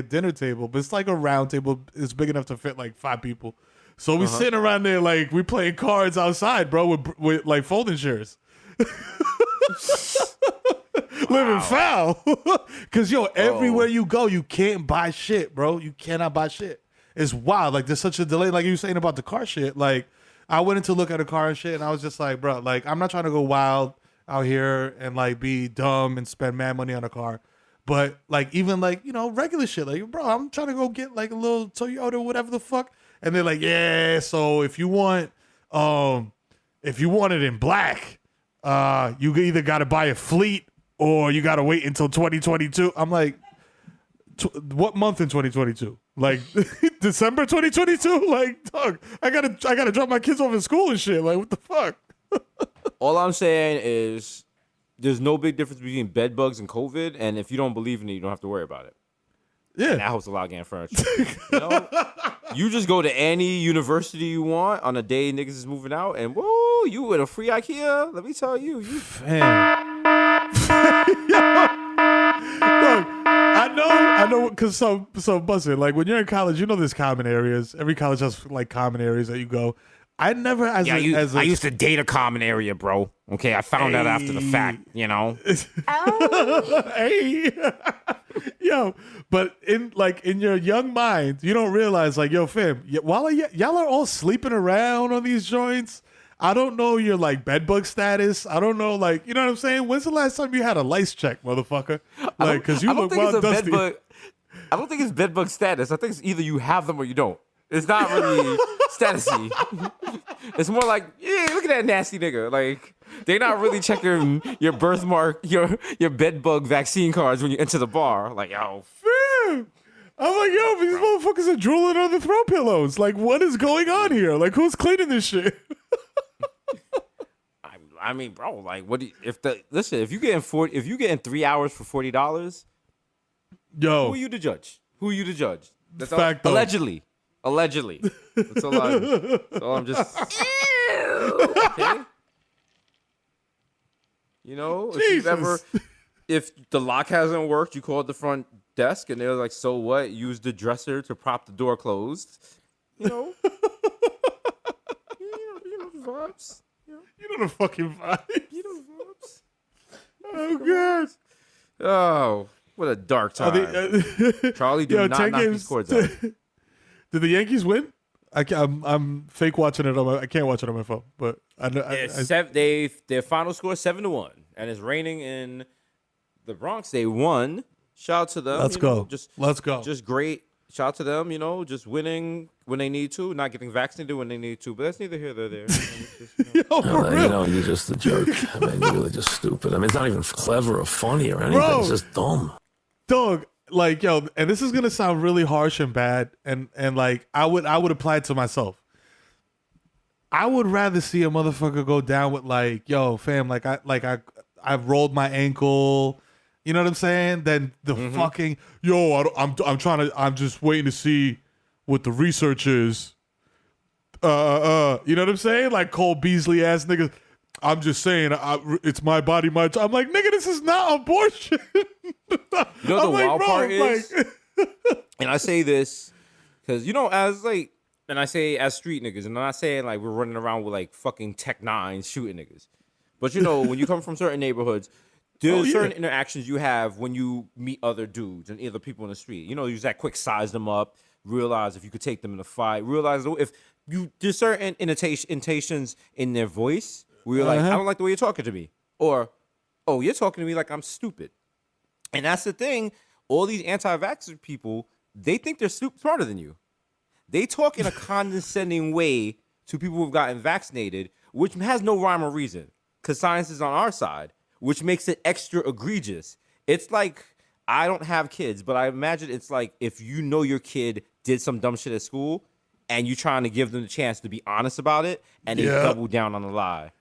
dinner table, but it's like a round table. It's big enough to fit like 5 people. So we sitting around there like we playing cards outside, bro, with like folding chairs. Living foul. Cause everywhere you go, you can't buy shit, bro. You cannot buy shit. It's wild. Like, there's such a delay. Like you were saying about the car shit, like. I went in to look at a car and shit, and I was just like, bro, like, I'm not trying to go wild out here and, like, be dumb and spend mad money on a car. But, like, even, like, regular shit. Like, bro, I'm trying to go get, like, a little Toyota, whatever the fuck. And they're like, yeah, so if you want it in black, you either got to buy a fleet or you got to wait until 2022. I'm like, what month in 2022? Like December 2022? Like, dog, I gotta drop my kids off in school and shit. Like, what the fuck? All I'm saying is there's no big difference between bed bugs and COVID, and if you don't believe in it, you don't have to worry about it. Yeah. And that helps a lot getting furniture. You just go to any university you want on a day niggas is moving out, and whoa, you with a free IKEA. Let me tell you. Look, I know, because so busted. Like, when you're in college, there's common areas. Every college has like common areas that you go. I never, I used to date a common area, bro. Okay, I found out after the fact. Hey, yo, but in your young mind, you don't realize, like, yo, fam, while y'all are all sleeping around on these joints. I don't know your like bedbug status. I don't know, like, you know what I'm saying? When's the last time you had a lice check, motherfucker? Like, because you look wild dusty. I don't think it's bedbug status. I think it's either you have them or you don't. It's not really statusy. It's more like, yeah, look at that nasty nigga. Like, they're not really checking your birthmark, your bedbug vaccine cards when you enter the bar. Like, yo, fam. I'm like, yo, these motherfuckers are drooling on the throw pillows. Like, what is going on here? Like, who's cleaning this shit? I mean, bro, like, if you getting 3 hours for $40, Yo. Who are you to judge? That's Fact, all. though. Allegedly. That's all I'm just. Okay. You know, if the lock hasn't worked, you call the front desk and they're like, so what? Use the dresser to prop the door closed. You know. you know the vibes. You know the fucking vibe. You know the vibes. Oh, God. Oh, what a dark time. Charlie, do not 10 knock these cords out. Did the Yankees win? I'm fake watching it I can't watch it on my phone, but I know their final score is 7-1, and it's raining in the Bronx. They won. Shout out to them. Let's go. Just great. Shout out to them. You know, just winning when they need to, not getting vaccinated when they need to. But that's neither here nor there. You're just a jerk. I mean, you're really just stupid. I mean, it's not even clever or funny or anything. Bro. It's just dumb. Dog, like, yo, and this is gonna sound really harsh and bad, and like I would apply it to myself. I would rather see a motherfucker go down with like, yo, fam, I've rolled my ankle, you know what I'm saying? Than the fucking, yo, I'm just waiting to see what the research is. You know what I'm saying? Like Cole Beasley ass niggas. I'm just saying, it's my body, my time. I'm like, nigga, this is not abortion. You know the wild part is, and I say this because, you know, as street niggas, and I'm not saying like we're running around with like fucking Tech 9s shooting niggas. But, you know, when you come from certain neighborhoods, there's certain interactions you have when you meet other dudes and other people in the street. You know, you just that quick size them up, realize if you could take them in a fight, realize if there's certain intonations in their voice. We were like, I don't like the way you're talking to me. Or, oh, you're talking to me like I'm stupid. And that's the thing. All these anti-vaxxer people, they think they're smarter than you. They talk in a condescending way to people who've gotten vaccinated, which has no rhyme or reason because science is on our side, which makes it extra egregious. It's like, I don't have kids, but I imagine it's like if you know your kid did some dumb shit at school and you're trying to give them the chance to be honest about it and they double down on the lie.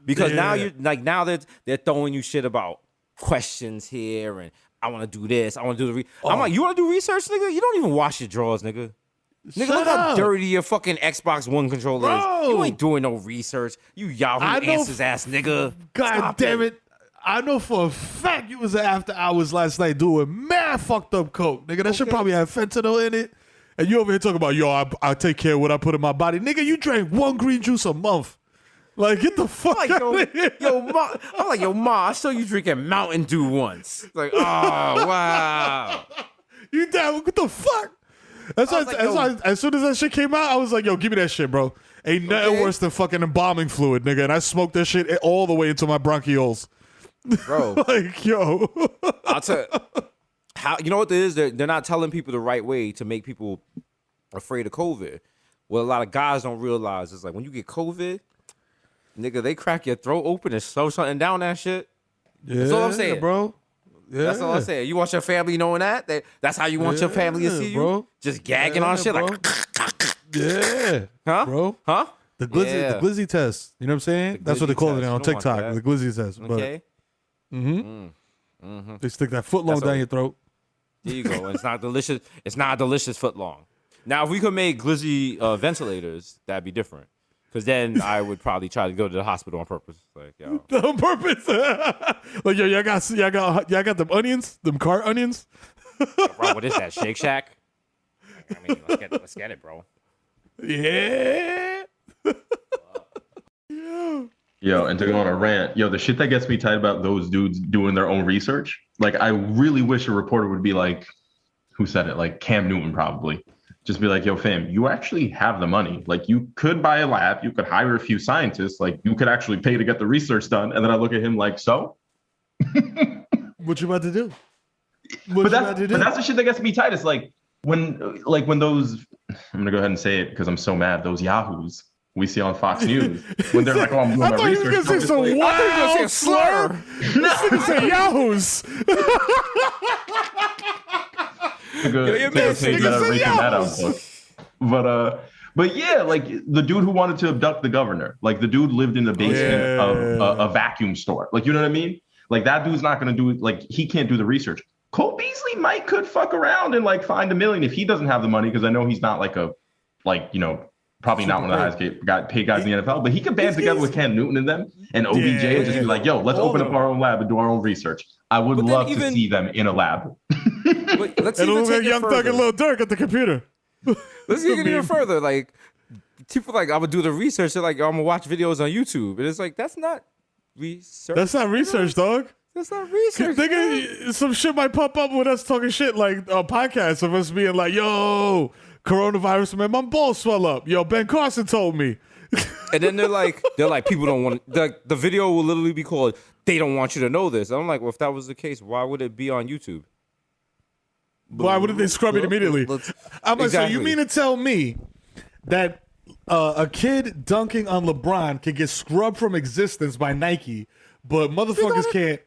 Because now they're throwing you shit about questions here and I want to do this. I want to do the. I'm like, you want to do research, nigga? You don't even wash your drawers, nigga. Nigga, look how dirty your fucking Xbox One controller is. You ain't doing no research. You Yahoo Answers ass nigga. God damn it. I know for a fact you was after hours last night doing mad fucked up coke, nigga. That shit probably had fentanyl in it. And you over here talking about, yo, I take care of what I put in my body. Nigga, you drank one green juice a month. Like, get the fuck out of here. Ma, I'm like, yo, Ma, I saw you drinking Mountain Dew once. Like, oh, wow. You damn, what the fuck? That's why, as soon as that shit came out, I was like, yo, give me that shit, bro. Ain't nothing worse than fucking embalming fluid, nigga. And I smoked that shit all the way into my bronchioles. Bro. Like, yo. I'll tell you. You know what it is? They're not telling people the right way to make people afraid of COVID. What a lot of guys don't realize is like when you get COVID, nigga, they crack your throat open and slow something down that shit. Yeah, that's all I'm saying, bro. Yeah. That's all I'm saying. You want your family knowing that? That's how you want your family to see you? Bro. Just gagging on shit bro. like. Yeah. Huh? Bro. Huh? The glizzy test. You know what I'm saying? That's what they call it on TikTok. The glizzy test. Okay. They stick that foot long down your throat. There you go. And it's not delicious. It's not a delicious foot long. Now, if we could make glizzy ventilators, that'd be different. Because then I would probably try to go to the hospital on purpose. Like, yo. On purpose? Like, yo, y'all got them onions? Them cart onions? Bro, what is that? Shake Shack? I mean, let's get it, bro. Yeah. Yo, and to go on a rant, yo, the shit that gets me tight about those dudes doing their own research, like, I really wish a reporter would be like, who said it? Like, Cam Newton, probably. Just be like, yo, fam, you actually have the money. Like, you could buy a lab, you could hire a few scientists, like, you could actually pay to get the research done. And then I look at him like, so? What you about to do? But that's the shit that gets me tight. It's like when those, I'm gonna go ahead and say it because I'm so mad, those yahoos we see on Fox News, when they're like, oh, I'm doing my research. I thought you were gonna say some wild slur. This nigga say yahoos. But yeah, like the dude who wanted to abduct the governor, like the dude lived in the basement of a vacuum store. Like, you know what I mean? Like, that dude's not going to do it. Like, he can't do the research. Cole Beasley could fuck around and like find $1 million if he doesn't have the money, because I know he's not probably not one of the highest paid guys in the NFL, but he could band together with Cam Newton and them and OBJ and just be like, yo, let's open up our own lab and do our own research. I would love to see them in a lab. Let's and even take Young Thug and Lil Durk at the computer. Let's take it even further. Like, people like, I would do the research. They're like, I'm going to watch videos on YouTube. And it's like, that's not research. That's not research, dog. That's not research. Nigga, some shit might pop up with us talking shit, like a podcast of us being like, yo, coronavirus, man, my balls swell up. Yo, Ben Carson told me. And then they're like, people don't want the video will literally be called, they don't want you to know this. I'm like, well, if that was the case, why would it be on YouTube? Why wouldn't they scrub it immediately? I'm like, so you mean to tell me that a kid dunking on LeBron can get scrubbed from existence by Nike, but motherfuckers can't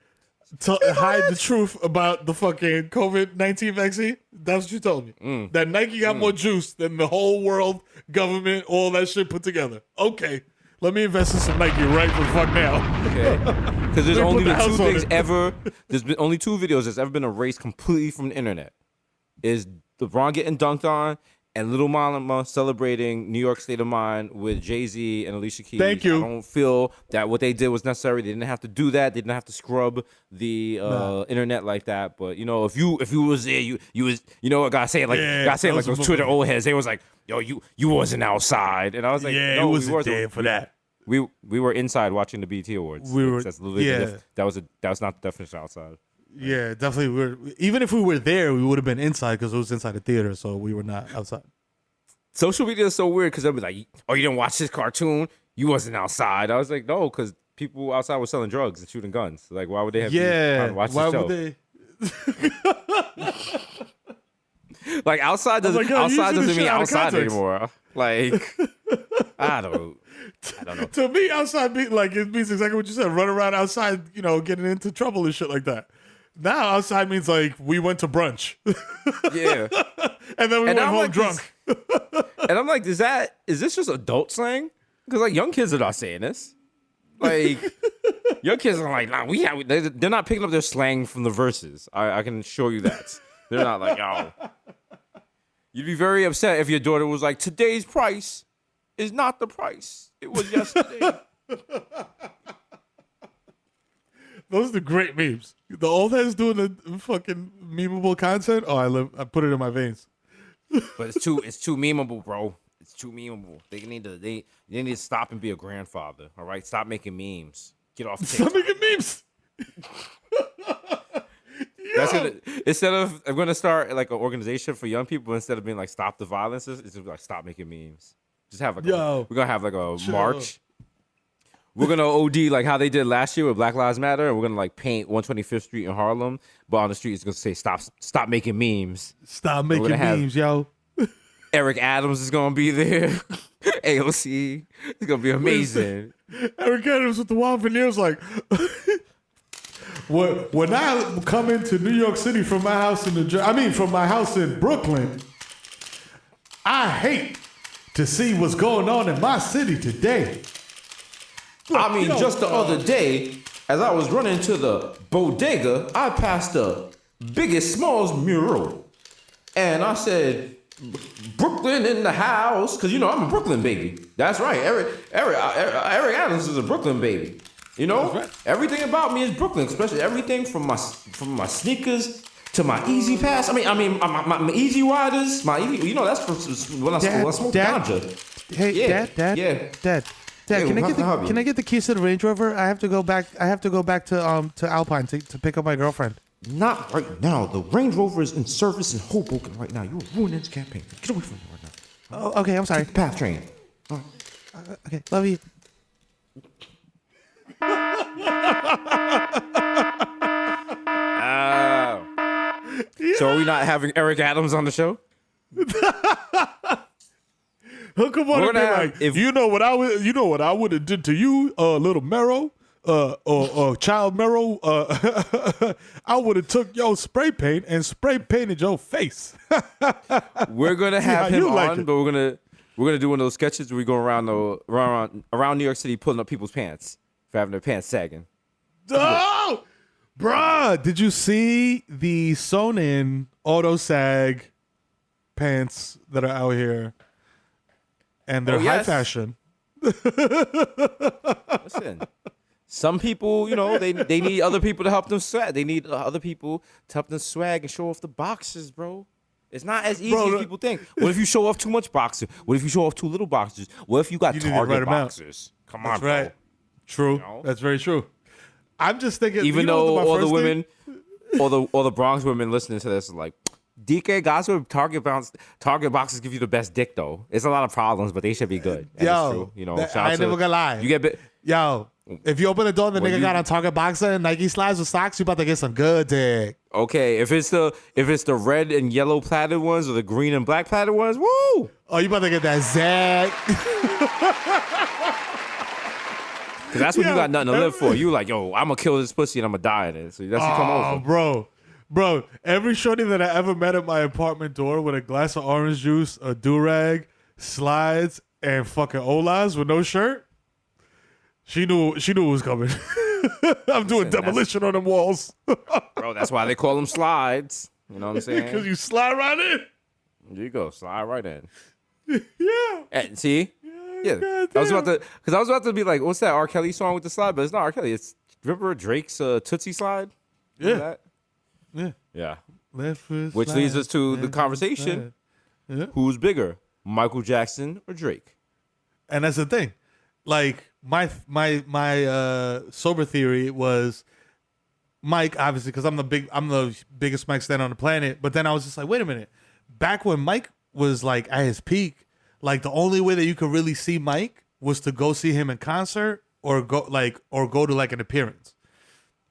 hide the truth about the fucking COVID-19 vaccine? That's what you told me. That Nike got more juice than the whole world, government, all that shit put together. Okay, let me invest in some Nike right the fuck now. Okay, because there's only been two things ever. There's been only two videos that's ever been erased completely from the internet. Is LeBron getting dunked on and Little Mama celebrating New York State of Mind with Jay-Z and Alicia Keys. Thank you. I don't feel that what they did was necessary. They didn't have to do that. They didn't have to scrub the internet like that. But if you was there, you was I gotta say it like those Twitter old heads. They was like, yo, you wasn't outside, and I was like, no, we wasn't there for that. We were inside watching the BET Awards. That's literally that was not the definition of outside. Yeah, definitely. Even if we were there, we would have been inside because it was inside the theater, so we were not outside. Social media is so weird because they'll be like, oh, you didn't watch this cartoon? You wasn't outside. I was like, no, because people outside were selling drugs and shooting guns. Like, why would they have to watch the show? They? Like, outside doesn't mean outside anymore. Like, I don't know. To me, outside it means exactly what you said. Run around outside, getting into trouble and shit like that. Now outside means like we went to brunch. Yeah. And then we went home drunk. And I'm like, is this just adult slang? Because like young kids are not saying this. Like young kids are like, nah, they're not picking up their slang from the verses. I can assure you that. They're not like, oh. You'd be very upset if your daughter was like, today's price is not the price it was yesterday. Those are the great memes. The old heads doing the fucking memeable content. Oh, I put it in my veins. But it's too memeable, bro. It's too memeable. They need to stop and be a grandfather. All right, stop making memes. Get off. Stop making memes. I'm gonna start like an organization for young people. Instead of being like stop the violence, it's just like stop making memes. Just have we're gonna have like a march. We're gonna OD like how they did last year with Black Lives Matter, and we're gonna like paint 125th Street in Harlem, but on the street it's gonna say stop making memes. Stop making memes, yo. Eric Adams is gonna be there. AOC. It's gonna be amazing. Eric Adams with the wild veneers like when I come into New York City from my house from my house in Brooklyn, I hate to see what's going on in my city today. I mean, just the other day, as I was running to the bodega, I passed the Biggest Smalls mural. And I said, Brooklyn in the house. Because, I'm a Brooklyn baby. That's right. Eric Adams is a Brooklyn baby. Right. Everything about me is Brooklyn, especially everything from my sneakers to my Easy Pass. I mean, my Easy Riders. That's from when I smoked ganja. Hey, yeah, Dad. Dad, can I get the keys to the Range Rover? I have to go back to Alpine to pick up my girlfriend. Not right now. The Range Rover is in service in Hoboken right now. You're ruining this campaign. Get away from me right now. Oh, okay, I'm sorry. Take the PATH train. All right. Okay, love you. So are we not having Eric Adams on the show? He'll come on and be like, you know what I would have did to you, little Mero, or child Mero. I would have took your spray paint and spray painted your face. We're gonna have him on, but we're gonna do one of those sketches where we go around New York City pulling up people's pants for having their pants sagging. Oh, Bruh, did you see the sewn-in auto sag pants that are out here? And they're high fashion. Listen, some people, they need other people to help them swag. They need other people to help them swag and show off the boxes, bro. It's not as easy as people think. What if you show off too much boxer? What if you show off too little boxers? What if you got Target boxers? Come on, That's right. bro. True. That's very true. I'm just thinking, even though all the women, all the Bronx women listening to this are like, DK guys with Target boxes give you the best dick though. It's a lot of problems, but they should be good. And Yo, it's true. I ain't never gonna lie. You get Yo, if you open the door and the nigga got a Target boxer and Nike slides with socks, you about to get some good dick. Okay, if it's the red and yellow plaided ones or the green and black plaided ones, woo! Oh, you about to get that zag. Cause that's when you got nothing to live for. You like, yo, I'm gonna kill this pussy and I'm gonna die in it. So that's you come over. Bro, every shorty that I ever met at my apartment door with a glass of orange juice, a do-rag, slides, and fucking Olas with no shirt, she knew it was coming. I'm doing demolition on them walls. Bro, that's why they call them slides. You know what I'm saying? Because you slide right in. There you go, slide right in. Yeah. And see? Yeah. I was about to be like, what's that R. Kelly song with the slide? But it's not R. Kelly. It's remember Drake's Tootsie Slide? Remember that? Yeah. Which leads us to the conversation. Yeah. Who's bigger, Michael Jackson or Drake? And that's the thing. Like my sober theory was Mike, obviously, because I'm the biggest Mike stan on the planet. But then I was just like, wait a minute. Back when Mike was like at his peak, like the only way that you could really see Mike was to go see him in concert or go to like an appearance.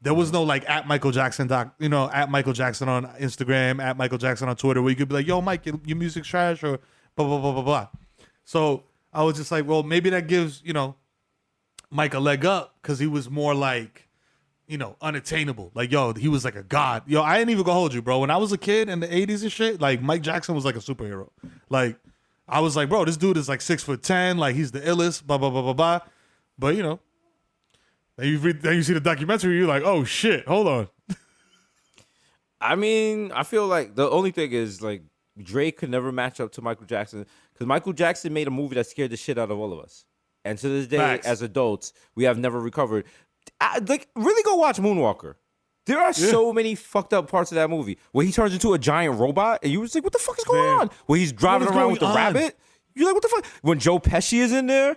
There was no like at Michael Jackson at Michael Jackson on Instagram, at Michael Jackson on Twitter, where you could be like, yo, Mike, your music's trash or blah, blah, blah, blah, blah. So I was just like, well, maybe that gives, Mike a leg up because he was more like, unattainable. Like, yo, he was like a god. Yo, I ain't even gonna hold you, bro. When I was a kid in the 80s and shit, like Mike Jackson was like a superhero. Like, I was like, bro, this dude is like 6'10", like he's the illest, blah, blah, blah, blah, blah. But, then you see the documentary, you're like, oh shit, hold on. I mean, I feel like the only thing is like Drake could never match up to Michael Jackson because Michael Jackson made a movie that scared the shit out of all of us. And to this day, Facts. as adults, we have never recovered. Really go watch Moonwalker. There are so many fucked up parts of that movie where he turns into a giant robot and you was like, what the fuck is going on? Where he's driving around with the rabbit. You're like, what the fuck? When Joe Pesci is in there.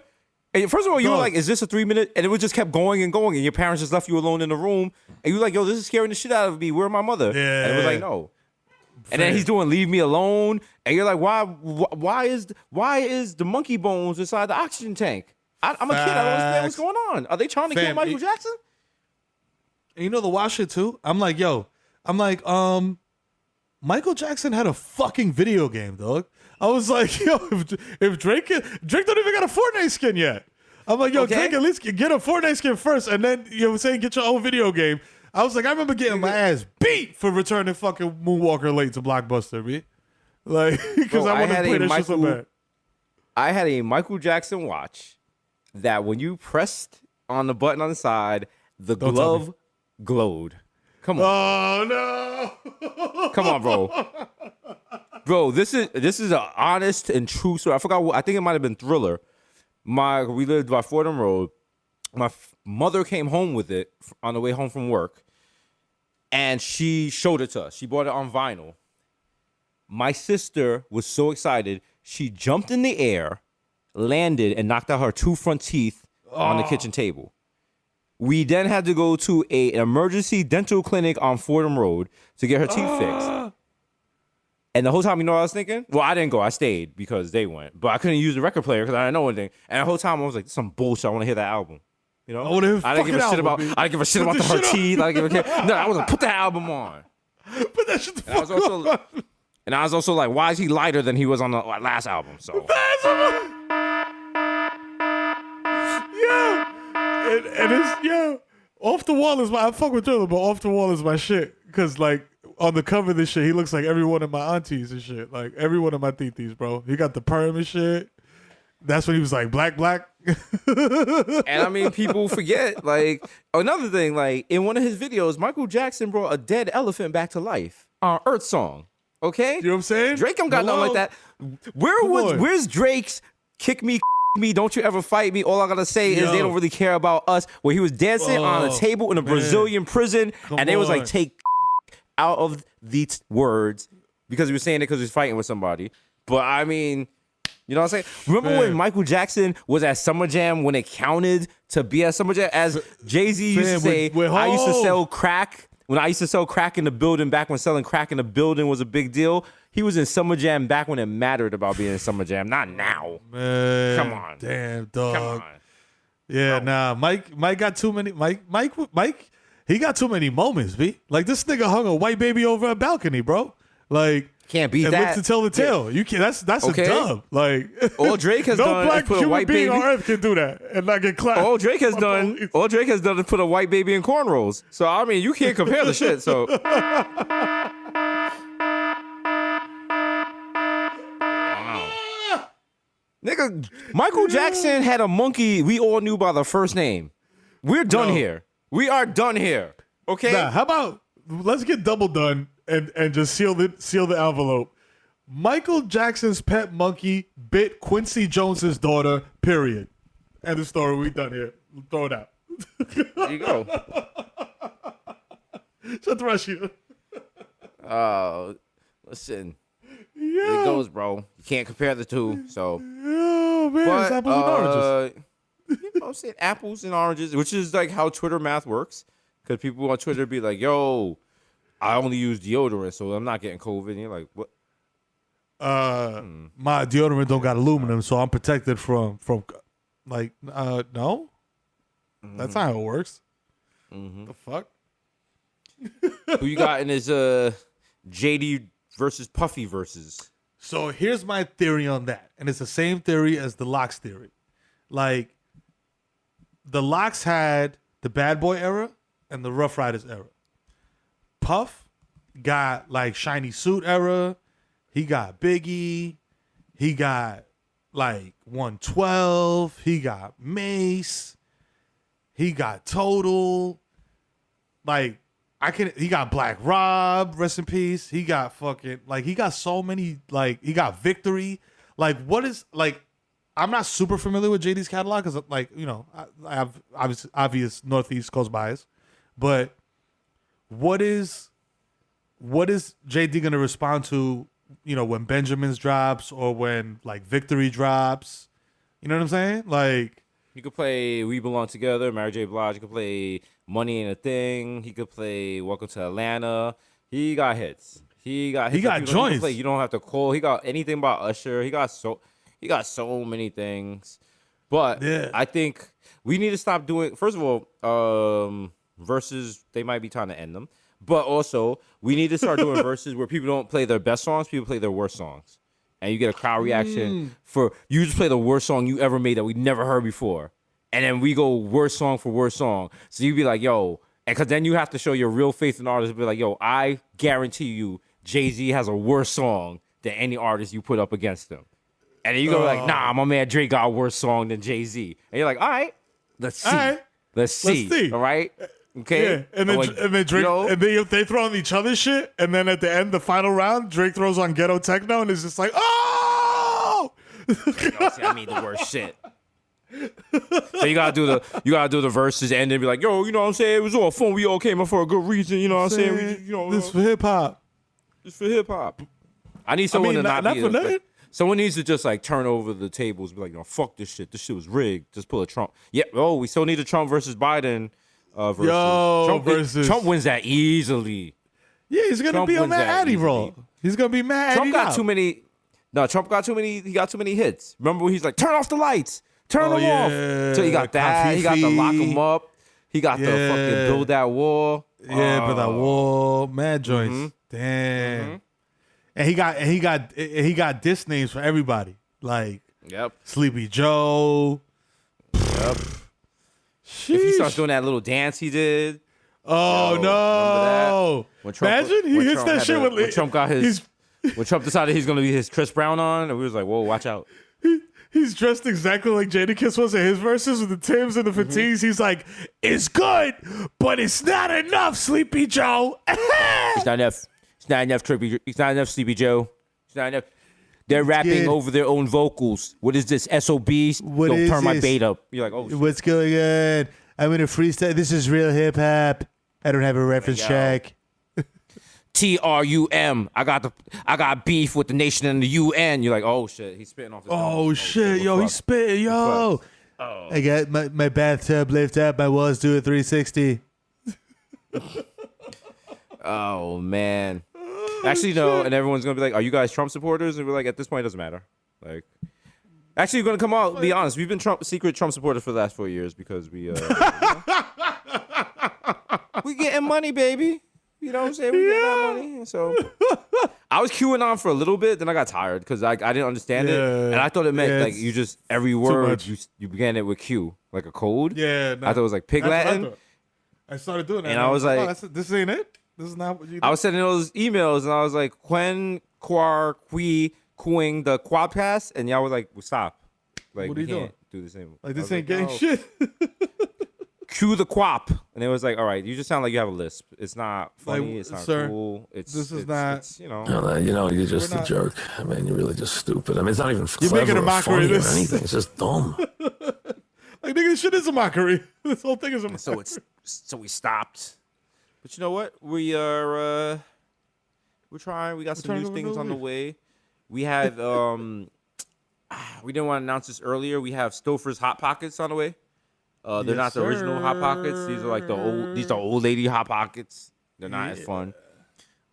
And first of all, you were like, is this a 3 minute? And it just kept going and going. And your parents just left you alone in the room. And you were like, yo, this is scaring the shit out of me. Where's my mother? Yeah. And it was like, no. And then he's doing Leave Me Alone. And you're like, why is the monkey bones inside the oxygen tank? I'm a kid. I don't understand what's going on. Are they trying to kill Michael Jackson? And the wild shit too? I'm like, Michael Jackson had a fucking video game, dog. I was like, yo, if Drake don't even got a Fortnite skin yet. I'm like, yo, Drake, at least get a Fortnite skin first, and then get your own video game. I was like, I remember getting my ass beat for returning fucking Moonwalker late to Blockbuster, me. Like, because I wanted to play this shit so bad. I had a Michael Jackson watch that when you pressed on the button on the side, the glove glowed. Come on. Oh no. Come on, bro. Bro, this is an honest and true story. I forgot I think it might have been Thriller. We lived by Fordham Road. My mother came home with it on the way home from work, and she showed it to us. She bought it on vinyl. My sister was so excited, she jumped in the air, landed, and knocked out her 2 front teeth on the kitchen table. We then had to go to an emergency dental clinic on Fordham Road to get her teeth fixed. And the whole time, what I was thinking? Well, I didn't go. I stayed because they went. But I couldn't use the record player because I didn't know anything. And the whole time, I was like, some bullshit. I want to hear that album. I didn't give a shit about. I didn't give a shit about her teeth. I didn't give a shit. No, I was like, put the album on. Put that shit the fuck on. And I was also like, why is he lighter than he was on the last album? So. And it's Off the Wall is I fuck with Thriller, but Off the Wall is my shit. Cause like on the cover of this shit, he looks like every one of my aunties and shit. Like every one of my titis, bro. He got the perm and shit. That's when he was like, black. And I mean, people forget, like, another thing, like, in one of his videos, Michael Jackson brought a dead elephant back to life on Earth Song. Okay? You know what I'm saying? Drake don't got nothing like that. Where's Drake's kick me, don't you ever fight me? All I gotta say is they don't really care about us. Where he was dancing on a table in a Brazilian prison, and they was like, take out of these words because he was saying it because he was fighting with somebody. But I mean, you know what I'm saying? Remember when Michael Jackson was at Summer Jam when it counted to be at Summer Jam? As Jay-Z used to say, I used to sell crack. When I used to sell crack in the building, back when selling crack in the building was a big deal, he was in Summer Jam back when it mattered about being in Summer Jam, not now. Man, come on, damn dog. Come on. Yeah, nah. Mike got too many. Mike, he got too many moments. B, like this nigga hung a white baby over a balcony, bro. Like can't beat and that. Live to tell the tale. You can't. That's okay. a dub. Like all Drake has no done black is put a human white being baby on earth can do that and not get clapped. All Drake has done is put a white baby in cornrows. So I mean, you can't compare the shit. So. Nigga, Michael Jackson had a monkey we all knew by the first name. We're done here. We are done here. Okay? Nah, how about let's get double done and just seal the envelope. Michael Jackson's pet monkey bit Quincy Jones's daughter, period. End of story. We done here. Throw it out. There you go. Shut the rush you. Listen. Yeah. It goes, bro. You can't compare the two. So, oh man, but, it's apples and oranges. You know, I'm saying apples and oranges, which is like how Twitter math works. Because people on Twitter be like, "Yo, I only use deodorant, so I'm not getting COVID." And you're like, "What?" My deodorant don't got aluminum, so I'm protected from like no. Mm-hmm. That's not how it works. Mm-hmm. The fuck? Who you got in his JD versus Puffy versus? So here's my theory on that. And it's the same theory as the Locks theory. Like, the Locks had the Bad Boy era and the Rough Riders era. Puff got, like, Shiny Suit era. He got Biggie. He got, like, 112. He got Mace. He got Total. Like, he got Black Rob, rest in peace. He got fucking, like, he got so many, like, he got Victory. Like, what is, like, I'm not super familiar with JD's catalog because, like, you know, I have obvious Northeast Coast bias. But what is JD going to respond to, you know, when Benjamin's drops or when, like, Victory drops? You know what I'm saying? Like, you could play We Belong Together, Mary J. Blige. You could play Money Ain't a Thing. He could play Welcome to Atlanta. He got hits. He got joints. You don't have to call. He got anything by Usher. He got so many things. But yeah. I think we need to stop doing. First of all, verses, they might be trying to end them. But also, we need to start doing verses where people don't play their best songs. People play their worst songs. And you get a crowd reaction for you just play the worst song you ever made that we never heard before. And then we go worst song for worst song. So you be like, yo, and because then you have to show your real faith in artists. Be like, yo, I guarantee you Jay-Z has a worse song than any artist you put up against him. And then you go like, nah, my man Drake got a worse song than Jay-Z. And you're like, all right, let's see. Let's see. All right? Okay? Yeah. And then Drake, you know, and they throw on each other's shit. And then at the end, the final round, Drake throws on Ghetto Techno and it's just like, oh! I mean the worst shit. So you gotta do the verses and then be like, yo, you know what I'm saying? It was all fun. We all came up for a good reason. You know what I'm saying? This for hip hop. It's for hip hop. I need someone to not be. Like, someone needs to just like turn over the tables. Be like, no, fuck this shit. This shit was rigged. Just pull a Trump. Yeah. Oh, we still need a Trump versus Biden. Versus Trump wins that easily. Yeah, he's gonna be on that Addy roll. He's gonna be mad. Trump got too many. No, Trump got too many. He got too many hits. Remember when he's like, turn off the lights. Turn them off. So he got that. He got the lock him up. He got the fucking build that wall. Yeah, build that wall. Mad joints. Mm-hmm. Damn. Mm-hmm. And he got diss names for everybody. Like Sleepy Joe. Yep. Sheesh. If he starts doing that little dance he did. Oh no! Imagine he hits that shit with when Trump got his. When Trump decided he's gonna be his Chris Brown on, and we was like, whoa, watch out. He's dressed exactly like Jadakiss was in his verses with the Timbs and the fatigues. He's like, it's good, but it's not enough, Sleepy Joe. It's not enough. It's not enough, Trippy. It's not enough, Sleepy Joe. It's not enough. They're rapping over their own vocals. What is this? SOBs? What Don't is turn my this? bait up. You're like, oh, shit. What's going on? I'm in a freestyle. This is real hip hop. I don't have a reference Yo. track. TRUM. I got beef with the nation and the UN. You're like, oh shit, he's spitting off the dome. Shit, yo, he's spitting, yo. Oh. I got my bathtub lift up, my walls do a 360. Oh man. Actually, no, and everyone's gonna be like, are you guys Trump supporters? And we're like, at this point, it doesn't matter. Like, actually, you're gonna come out. Be honest, we've been secret Trump supporters for the last 4 years because we we getting money, baby. You know what I'm saying? We get that money. So I was queuing on for a little bit, then I got tired because I didn't understand it, and I thought it meant like you just every word you began it with Q, like a code. Yeah, I thought it was like Pig Latin. I started doing that, and I was like, "This ain't it. This is not what you." I was sending those emails, and I was like, "Quen quar qui quing the quadcast," and y'all were like, well, "Stop! Like, What are we you can't do the same." Like this I ain't was getting no. shit. Cue the quap, and it was like, all right, you just sound like you have a lisp. It's not funny. Like, it's not sir, cool. this is not- It's, you know. You're just a jerk. I mean, you're really just stupid. I mean, it's not even You're clever making a or mockery funny of or this. anything. It's just dumb. Like, nigga, this shit is a mockery. This whole thing is a mockery. So we stopped. But you know what? We're trying. We got some trying new to things on the maneuver. way. We have we didn't want to announce this earlier. We have Stouffer's Hot Pockets on the way. They're Yes, not the original Hot Pockets. These are like these are old lady Hot Pockets. They're not as fun.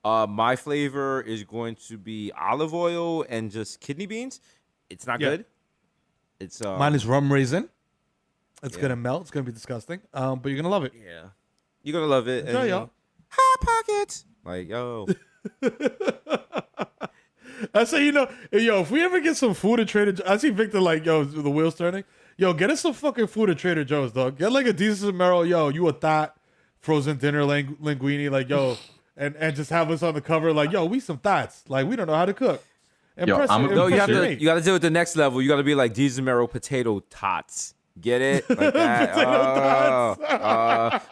My flavor is going to be olive oil and just kidney beans. It's not good. It's Mine is rum raisin. It's Yeah. gonna melt. It's gonna be disgusting. But you're gonna love it. yeah. You're gonna love it. Tell And, y'all. Hot Pockets. Like yo. I say, yo, if we ever get some food at Trader Joe's, I see Victor like, yo, the wheels turning. Yo, get us some fucking food at Trader Joe's, dog. Get like a Desus Mero, yo, you a thought, frozen dinner linguine, like, yo, and just have us on the cover, like, yo, we some thoughts. Like, we don't know how to cook. I'm a No, you have Sure. to. You got to do it the next level. You got to be like Mero potato tots. Get it? Like that.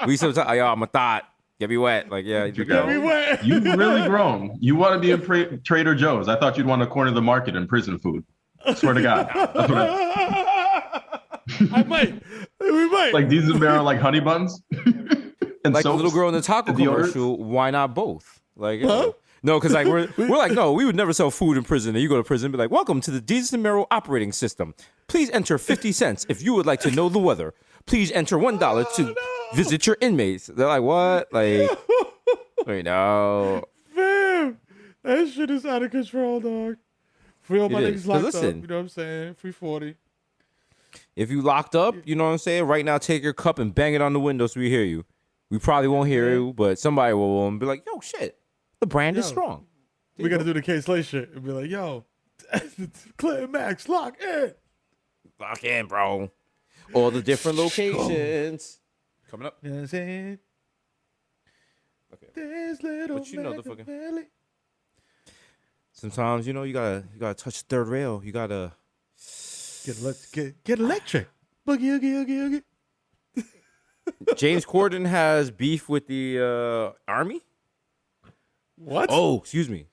We sometimes. Yo, I'm a thought. Get me wet. Like yeah. You Get me wet. You've really grown. You want to be a Trader Joe's. I thought you'd want to corner the market in prison food. Swear to God. That's what I might. We might. like these are like honey buns. And Like the soaps. little girl in the taco The deodorant. commercial. Why not both? Like no, because like we're like no, we would never sell food in prison. And you go to prison, and be like, welcome to the Desus Mero operating system. Please enter 50 cents if you would like to know the weather. Please enter $1 to visit your inmates. They're like, what? Like, wait, no. Fam, that shit is out of control, dog. Free all my It is. niggas 'Cause locked up. listen. You know what I'm saying? Free 40. If you locked up, you know what I'm saying? Right now, take your cup and bang it on the window so we hear you. We probably won't hear you, but somebody will be like, yo, shit. The brand is Yo. strong. We got to do the K Slay shit and be like, yo, Claire Max, lock in. Lock in, bro. All the different locations. Coming up. You know what I'm saying? Okay. This little But you know the fucking- Machiavelli. Sometimes, you gotta touch the third rail. You gotta. Get electric. Boogie, oogie, oogie, oogie. James Corden has beef with the army. What? Oh, excuse me.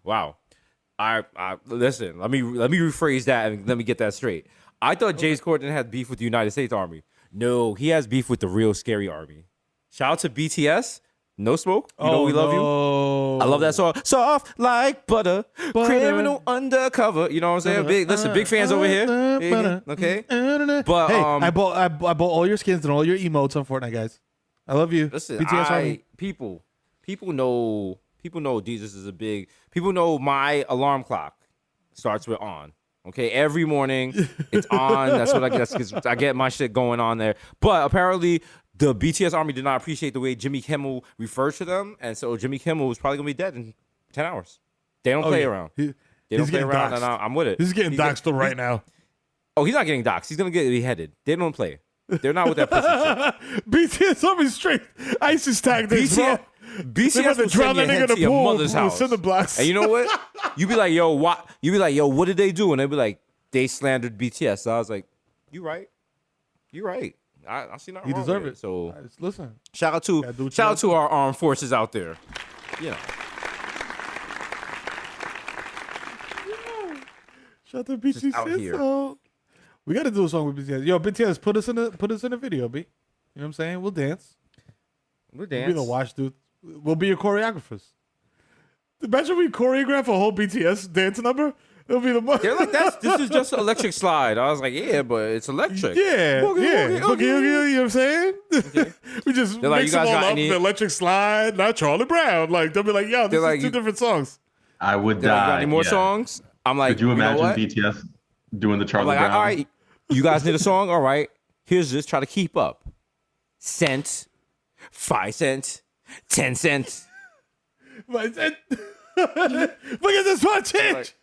Wow. I listen. Let me rephrase that and let me get that straight. I thought James Corden had beef with the United States Army. No, he has beef with the real scary army. Shout out to BTS. No smoke. You know we love you. I love that song. Soft like butter, criminal undercover. You know what I'm saying? Big fans over here. Okay. But hey, I bought all your skins and all your emotes on Fortnite, guys. I love you. listen, BTS Army. people know Jesus is a big. People know my alarm clock starts with on. Okay, every morning it's on. That's what I guess because I get my shit going on there. But apparently the BTS Army did not appreciate the way Jimmy Kimmel referred to them, and so Jimmy Kimmel is probably gonna be dead in 10 hours. They don't play around. They don't he's play getting around, doxxed. and I'm with it. He's getting doxxed right now. Oh, he's not getting doxxed. He's gonna get beheaded. They don't play. They're not with that pussy shit. BTS Army straight. ISIS tagged this, bro. BTS to will drown send that your nigga head in the to your pool mother's with house. cinder blocks. And you know what? You be like, yo, what? You be like, yo, what did they do? And they be like, they slandered BTS. So I was like, you right. I see nothing You wrong deserve with it. So Listen. shout out Gotta do what you to gotta do. our armed forces out there. You know. Shout out to BTS. out here. We got to do a song with BTS. Yo, BTS, put us in a video, B. You know what I'm saying? We'll dance. We'll We'll be the watch dude. We'll be your choreographers. Imagine we choreograph a whole BTS dance number. It'll be the most. They're like, this is just electric slide. I was like, yeah, but it's electric. Yeah, Boogie, yeah. boogie, Boogie, okay. you know what I'm saying? Okay. We just They're like, mix you them guys all got up. any- The electric slide, not Charlie Brown. Like, they'll be like, yo, this They're is like, two different songs. I would They're like, you got die. any more yeah. songs? I'm like, Could you know imagine what? BTS doing the I'm Charlie like, Brown? all right, you guys need a song? All right, here's this. Try to keep up. Cent, 5 cents, 10 cents. Look at this one change.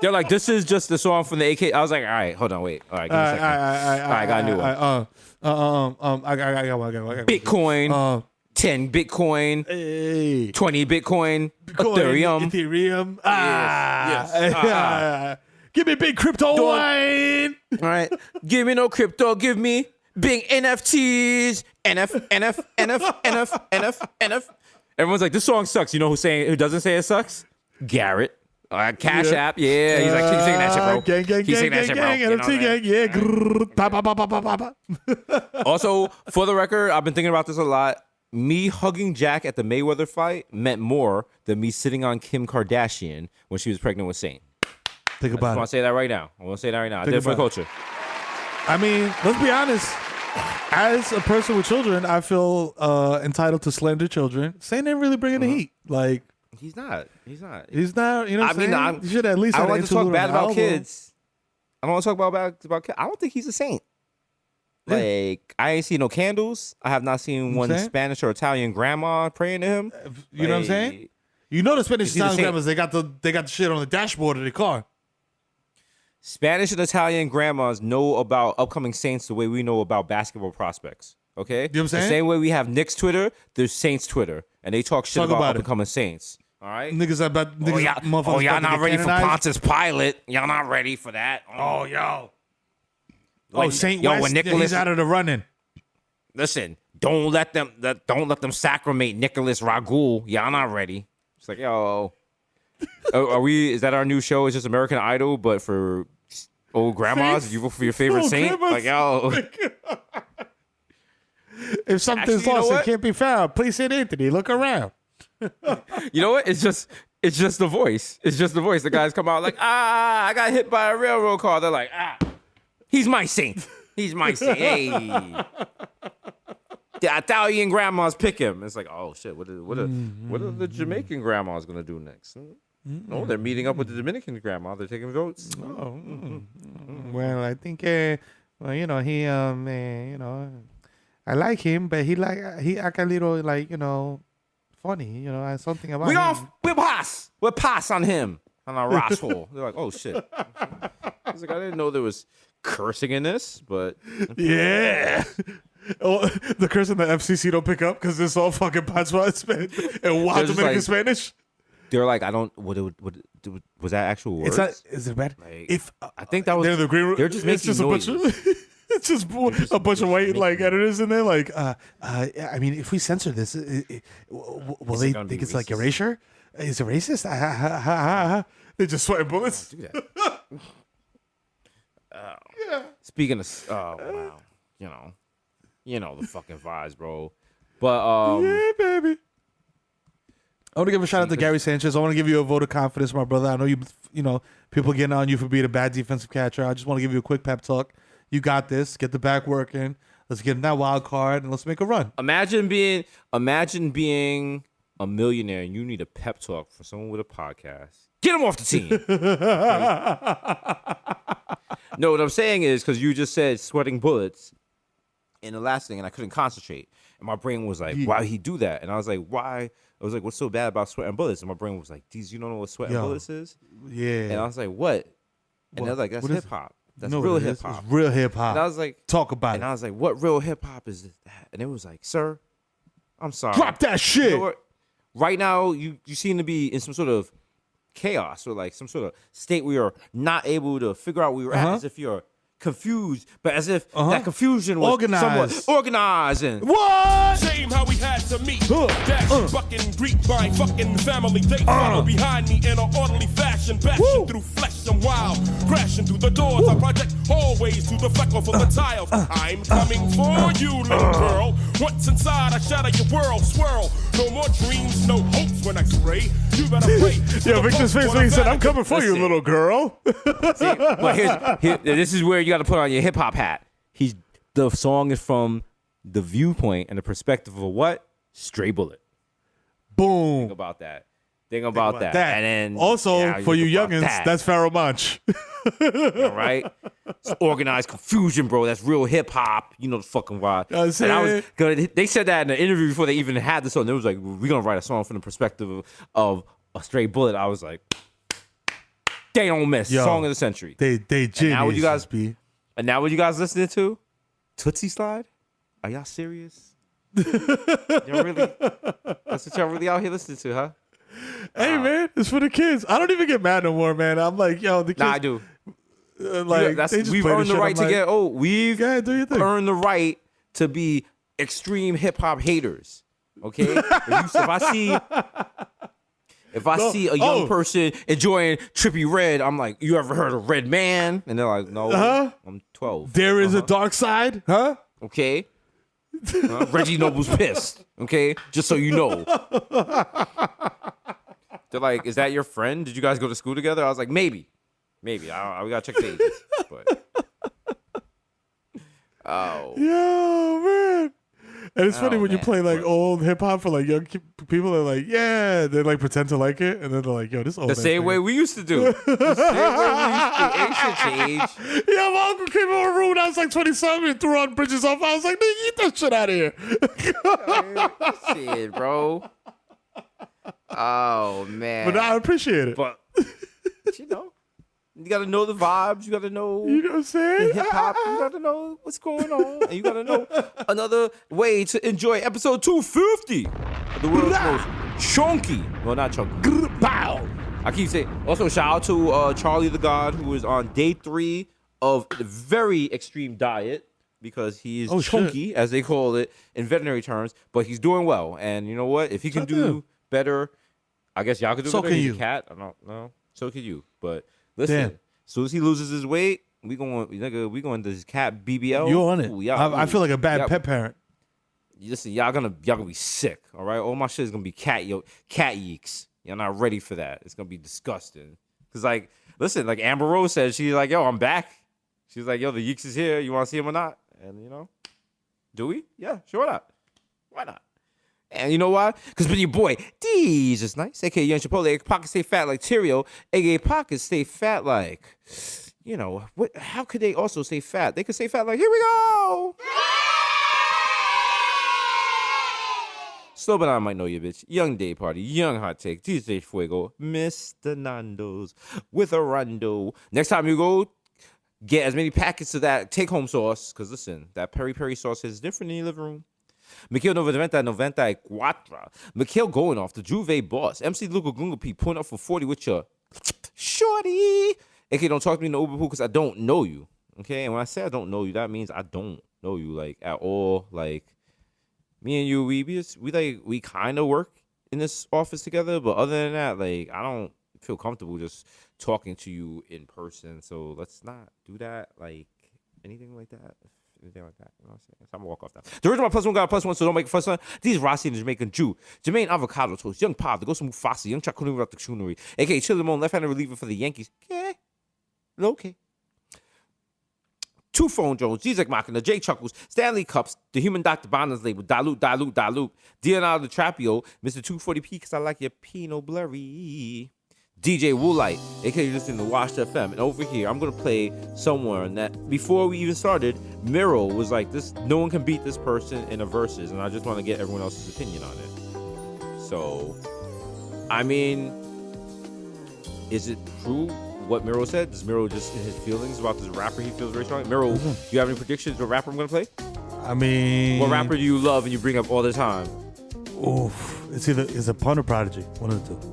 They're like, this is just the song from the AK. I was like, all right, hold on, wait. All right, give me a second. All right, I got a new one. I got one. Bitcoin, 10 Bitcoin, Hey. 20 Bitcoin, Ethereum. Yes. Give me big crypto wine. All right, give me no crypto. Give me big NFTs. NF. Everyone's like, this song sucks. You know who doesn't say it sucks? Garrett. Cash App. Yeah, he's like, keep singing that shit, bro. Keep singing that shit, bro. You know what I mean? NFT gang, yeah. Also, for the record, I've been thinking about this a lot. Me hugging Jack at the Mayweather fight meant more than me sitting on Kim Kardashian when she was pregnant with Saint. Think I about want it. to say that right now. I did it for the culture. I mean, let's be honest. As a person with children, I feel entitled to slander children. Saint ain't really bringing the heat. Like, He's not. he's not. You know what I'm saying? You should at least. I have don't an like to talk interlude bad on the about album. kids. I don't want to talk about kids. I don't think he's a saint. Yeah. Like, I ain't seen no candles. I have not seen one saying? Spanish or Italian grandma praying to him. You know what I'm saying? You know the Spanish Italian grandmas, they got the shit on the dashboard of the car. Spanish and Italian grandmas know about upcoming saints the way we know about basketball prospects. Okay? You know what I'm saying? The same way we have Knicks Twitter, there's Saints Twitter. And they talk shit Talk about about it. upcoming saints. All right? Niggas Oh, y'all not ready for Pontius Pilate. Y'all not ready for that. Oh, yo. Like, Saint yo, West, when Nicholas, he's out of the running. listen, don't let them sacrament Nicholas Ragoul. Y'all not ready. It's like, yo, are we? Is that our new show? It's just American Idol, but for old grandmas. Saints? You vote for your favorite Old saint? grandmas? Like, yo, If something's Actually, you know lost, it what? can't be found. Please, St. Anthony, look around. you know what? It's just the voice. It's just the voice. The guys come out like, I got hit by a railroad car. They're like, he's my saint. He's my saint. Hey. The Italian grandmas pick him. It's like, oh shit, what are the Jamaican grandmas gonna do next? Oh, they're meeting up with the Dominican grandma. They're taking votes. Well, I think, he, I like him, but he act a little funny, something about We'll pass on him on our rascal. They're like, oh shit. I was like, I didn't know there was cursing in this, but Yeah. Oh, the curse in the FCC don't pick up because it's all fucking patois Spanish and wild They're just Dominican like- Spanish. they're like, I don't. Was that actual words? It's not. Is it bad? Like, If I think that was. they're the green room, They're just it's making just a bunch noises. of. It's just a bunch of white making editors in there. Like, I mean, if we censor this, will they gonna be think it's like racist? erasure? Is it racist? They just sweating bullets. Do that. Speaking of, wow, you know the fucking vibes, bro. But Yeah, baby. I want to give a shout out to Gary Sanchez. I want to give you a vote of confidence, my brother. I know people getting on you for being a bad defensive catcher. I just want to give you a quick pep talk. You got this. Get the back working. Let's get in that wild card and let's make a run. imagine being a millionaire and you need a pep talk from someone with a podcast. Get him off the team. No, what I'm saying is because you just said sweating bullets in the last thing, and I couldn't concentrate, and my brain was like, "Why would he do that?" And I was like, "Why?" I was like, "What's so bad about sweating bullets?" And my brain was like, "These, you don't know what sweating bullets is?" Yeah. And I was like, "What?" And What? they're like, "That's What is hip hop. That's No, real it is. hip hop." It's real hip hop. And I was like, Talk about and it. I was like, "What real hip hop is that?" And it was like, "Sir, I'm sorry. Drop that shit. You know what? Right now, you seem to be in some sort of chaos or like some sort of state where you're not able to figure out where you're at, as if you're confused, but as if that confusion was somewhat organized. And what? Shame how we had to meet. Dash, bucking, Greek, my fucking family. They follow behind me in an orderly fashion. Bashing through flesh and wild. Crashing through the doors. I project hallways to deflect off of the tiles. I'm coming for you, little girl. Once inside, I shatter your world. Swirl. No more dreams, no hopes when I spray. You better pray. Yo, Victor's face when he said, I'm coming for you, little girl. See, but this is where you got to put on your hip hop hat. The song is from the viewpoint and the perspective of what? Stray Bullet. Boom. Think about that. Think about that. And then also for you youngins, that's Pharaoh Monch. All right. It's organized confusion, bro. That's real hip hop. You know the fucking vibe. And I was gonna, they said that in the interview before they even had the song. They was like, we're gonna write a song from the perspective of a Stray Bullet. I was like, they don't miss. Song of the century. They genius. And now what you guys be? And now what you guys listening to? Tootsie Slide? Are y'all serious? Y'all really? That's what y'all really out here listening to, huh? Hey, man, it's for the kids. I don't even get mad no more, man. I'm like, yo, the kids. Nah, I do. Like, we've earned the right to get old. We've do your thing. earned the right to be extreme hip hop haters. Okay? If I see a young person enjoying Trippie Redd, I'm like, you ever heard of Red Man? And they're like, no, I'm 12. There is a dark side, huh? Okay. Reggie Noble's pissed. Okay, just so you know. They're like, is that your friend? Did you guys go to school together? I was like, maybe. We gotta check the ages. But yo, man. And it's funny when you play like old hip hop for like young people. They're like, yeah, they like pretend to like it, and then they're like, yo, this old. The same way we used to do. The same way we used to. Ain't shit changed. Yeah, my uncle came in a room when I was like 27 and threw on Bridges off. I was like, nigga, get that shit out of here. Shit, bro. Oh man. But I appreciate it. But you know, you gotta know the vibes. You gotta know. You know what I'm saying? Hip hop. You gotta know what's going on, and you gotta know another way to enjoy episode 250 of the world's most chunky. Well, not chunky. Bow. I keep saying. Also, shout out to Charlie the God, who is on day 3 of the very extreme diet because he is chunky, as they call it in veterinary terms. But he's doing well, and you know what? If he can do better, I guess y'all could do better. He's a cat. I don't know. So can you. But listen, as soon as he loses his weight, we going to this cat BBL. You on it? Ooh, I feel like a bad pet parent. Listen, y'all gonna be sick. All right, all my shit is gonna be cat yeeks. You're not ready for that. It's gonna be disgusting. Cause like, listen, like Amber Rose said, she's like, yo, I'm back. She's like, yo, the yeeks is here. You want to see him or not? And you know, do we? Yeah, sure not. Why not? And you know why? Because when your boy D's is nice, aka Young Chipotle, pockets stay fat like Cheerio, aka pockets stay fat like, you know, what? How could they also stay fat? They could stay fat like, here we go. Slow but I might know you, bitch. Young Day Party, Young Hot Take, DJ Fuego, Mr. Nando's with a rondo. Next time you go, get as many packets of that take-home sauce, because listen, that peri-peri sauce is different in your living room. Mikhail 94. Mikhail going off, the Juve boss. MC Luca Gunga P pulling up for 40 with your shorty. AK, don't talk to me in the Uber pool because I don't know you. Okay, and when I say I don't know you, that means I don't know you like at all. Like me and you, we kind of work in this office together, but other than that, like I don't feel comfortable just talking to you in person. So let's not do that. Like anything like that. Anything like that. You know what I'm saying? So I'm gonna walk off that. The original +1 got a +1, so don't make it first one. These Rossi and the Jamaican Jew. Jermaine Avocado Toast. Young Pop. The Ghost of Mufasa. Young Chakuni without the Chunery. AKA Chili Limon. Left-handed reliever for the Yankees. Okay. Okay. Two Phone Jones. Zizek Machina. Jay Chuckles. Stanley Cups. The Human Dr. Bonner's label. Dilute. Leonardo DiCaprio. Mr. 240p because I like your Pinot Blurry. DJ Woolite, aka you're listening to Washed FM, and over here I'm gonna play somewhere that before we even started, Mero was like, "This, no one can beat this person in a verses," and I just want to get everyone else's opinion on it. So, I mean, is it true what Mero said? Does Mero just in his feelings about this rapper he feels very strong? Mero, do you have any predictions? What rapper I'm gonna play? I mean, what rapper do you love and you bring up all the time? Oof, it's a Pun or Prodigy, one of the two.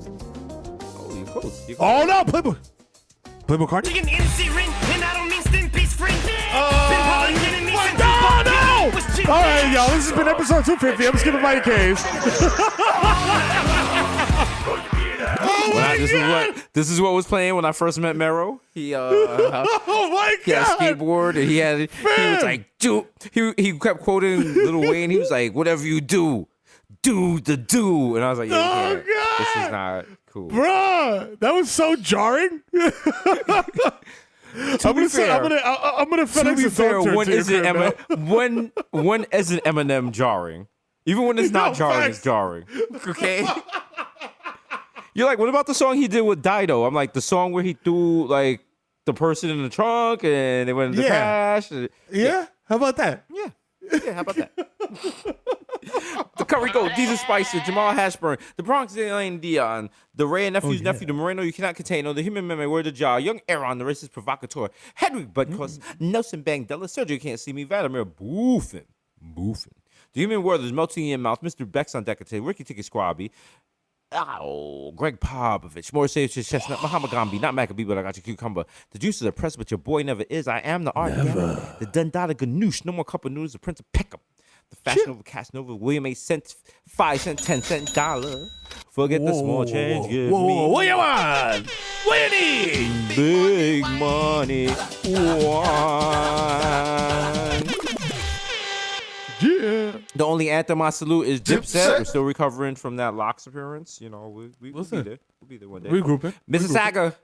close. Oh no, Playboy Cardi. No! All right, y'all. This has been episode 250. I'm skipping my case. This is what was playing when I first met Mero. He Oh my he had a god! skateboard and he was like, dude. He kept quoting Lil Wayne. He was like, whatever you do the do. And I was like, yeah, this is not cool. Bruh, that was so jarring. I'm gonna FedEx to be a fair, dog turd when to your is it crib now. when is an Eminem jarring? Even when it's not jarring, facts. it's jarring. Okay. You're like, what about the song he did with Dido? I'm like, the song where he threw like the person in the trunk and they went in the crash. Yeah? How about that? Yeah, how about that? The Curry Goat, Desus Spicer, Jamal Hashburn, the Bronx Elaine Dion, the Ray and Nephew's nephew, the Moreno you cannot contain, the human memory, word of jaw, young Aaron, the racist provocateur, Hedwig Budcross, Nelson Bangdella, Sergio Can't See Me, Vladimir Boofin. The human world is melting in your mouth, Mr. Bex on Decate, Ricky Ticket Squabby, Greg Popovich, more safe to chestnut, Muhammad Gambi, not Maccabee, but I got your cucumber. The juice is oppressed, but your boy never is. I am the art. The Dundada Ganoush, no more cup of noodles, the Prince of Peckham. The Fashion Nova, Cast Nova, William 8 cents, 5 cent, 10 cent dollar. Forget the small change. Give me What you want? What you need? big money. One. Yeah. The only anthem I salute is Dipset. We're still recovering from that Locks appearance. You know, we'll be there. We'll be there one day. Regrouping. Mississauga.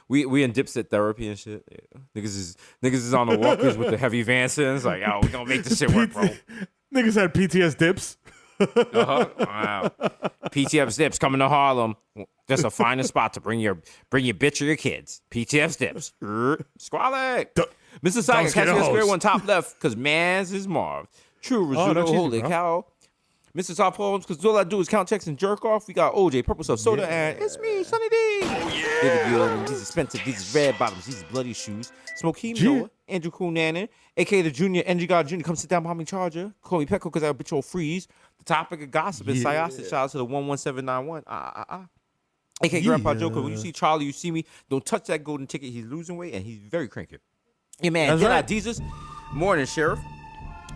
We in Dipset therapy and shit. Yeah. Niggas is on the walkers with the heavy Vansons. Like, we gonna make this shit work, bro. Niggas had PTS dips. Wow. PTF Dips coming to Harlem. That's a finer spot to bring your bitch or your kids. PTF Dips. Squalid. Mississauga, catch me a square one top left, because man's is Marv. True, Rizzuto, holy cow. Mr. Top Homes, because all I do is count checks and jerk off. We got OJ, Purple Stuff Soda, and it's me, Sunny D. Oh, yeah. These expensive, these is red bottoms, these is bloody shoes. Smokeem Noah, Andrew Coonanan, a.k.a. the Junior, Andrew God Jr., come sit down behind me, Charger. Call me Petco, because I bitch old freeze. The topic of gossip is Syosset. Shout out to the 11791. A.k.a. Grandpa Joker, when you see Charlie, you see me. Don't touch that golden ticket. He's losing weight, and he's very cranky. Yeah, man, Jedi right. Jesus, morning, Sheriff.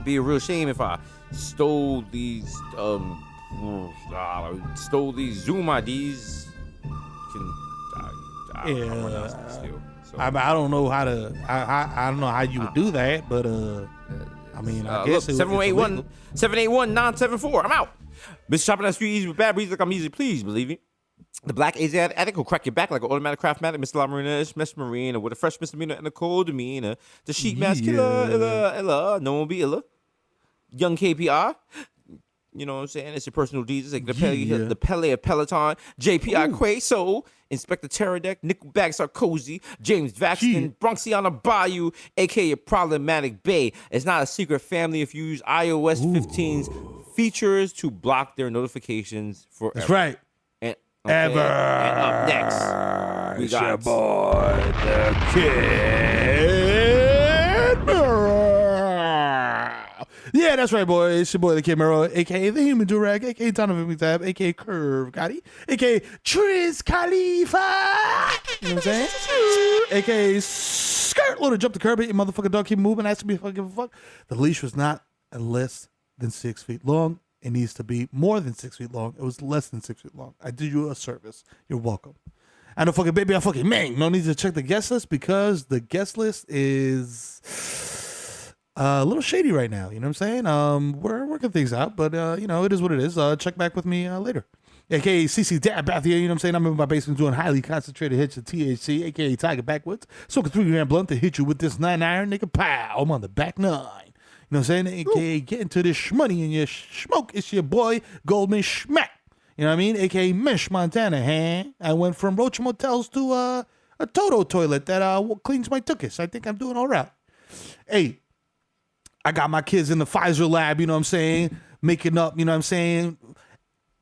Be a real shame if I stole these Zoom IDs. I don't know how to. I don't know how you would do that, but I mean, I guess look, 781-974. I'm out. Mr. Shopping that street easy with bad breeze like I'm easy, please believe me. The black Asiatic addict will crack your back like an automatic craftmatic. Mr. La Marina, Miss Marina, with a fresh misdemeanor and a cold demeanor. The sheet mask killer, illa, no one be illa. Young KPI, you know what I'm saying? It's your personal Jesus, like the Pele of Peloton, JPI Quaso, Inspector Terradec, Nickelback Sarkozy, James Vaxton, Bronxiana Bayou, aka Problematic Bay. It's not a secret family if you use iOS 15's features to block their notifications forever. That's right. And up next, we got your boy, the Kid Mero. Yeah, that's right, boy. It's your boy, the Kid Mero, a.k.a. the Human Durag, a.k.a. Donovan McTab, a.k.a. Curve Gotti, a.k.a. Triz Khalifa. You know what I'm saying? a.k.a. Skirt Loader, jump the curb, hit your motherfucking dog, keep moving, ask me if I give a fuck. The leash was not less than 6 feet long. It needs to be more than 6 feet long. It was less than 6 feet long. I did you a service. You're welcome. I know fucking baby, I fucking man. No need to check the guest list because the guest list is a little shady right now. You know what I'm saying? We're working things out, but it is what it is. Check back with me later. AKA CC Dab Bath here, you know what I'm saying? I'm in my basement doing highly concentrated hits of THC, aka Tiger Backwoods. Smoking 3 gram blunt to hit you with this 9 iron, nigga. Pow, I'm on the back 9. You know what I'm saying? AKA get into this shmoney in your smoke. It's your boy Goldman Schmack. You know what I mean? AKA Mish Montana. Huh? I went from Roach Motels to a Toto toilet that cleans my tuchus. I think I'm doing all right. Hey, I got my kids in the Pfizer lab, you know what I'm saying? Making up, you know what I'm saying?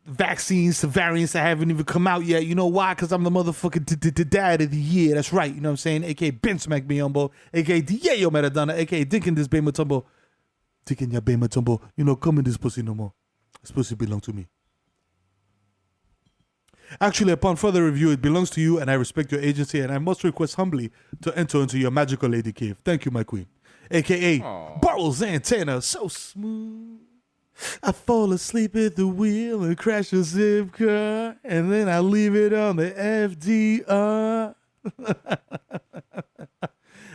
Vaccines to variants that haven't even come out yet. You know why? Because I'm the motherfucking dad of the year. That's right. You know what I'm saying? AKA Ben Smack Biombo. AKA Diego Maradona. AKA Dinkin this Bema Tumbo. Dinkin ya Bema Tumbo. You know, come in this pussy no more. This pussy belong to me. Actually, upon further review, it belongs to you, and I respect your agency, and I must request humbly to enter into your magical lady cave. Thank you, my queen. A.K.A. Barrels Antenna, so smooth. I fall asleep at the wheel and crash a zip car, and then I leave it on the FDR.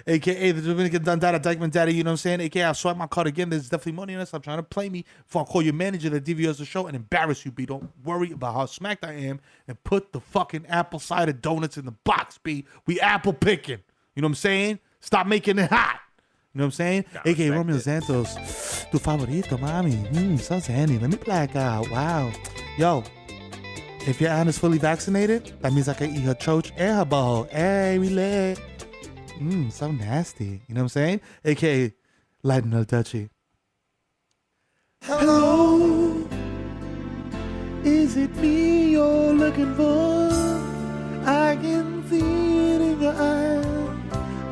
A.K.A. the Dominican Dandara Dykeman Daddy, you know what I'm saying? A.K.A. I'll swipe my card again. There's definitely money in this. I'm trying to play me before I call your manager that DVRs the show and embarrass you, B. Don't worry about how smacked I am and put the fucking apple cider donuts in the box, B. We apple picking. You know what I'm saying? Stop making it hot. You know what I'm saying? A.K.A. Romeo Santos. Tu favorito, mami. So zanny. Let me black out. Wow. Yo, if your aunt is fully vaccinated, that means I can eat her choach and her ball. Hey, we lit. So nasty. You know what I'm saying? A.K.A. Lionel Dutchy. Hello. Is it me you're looking for? I can see it in your eyes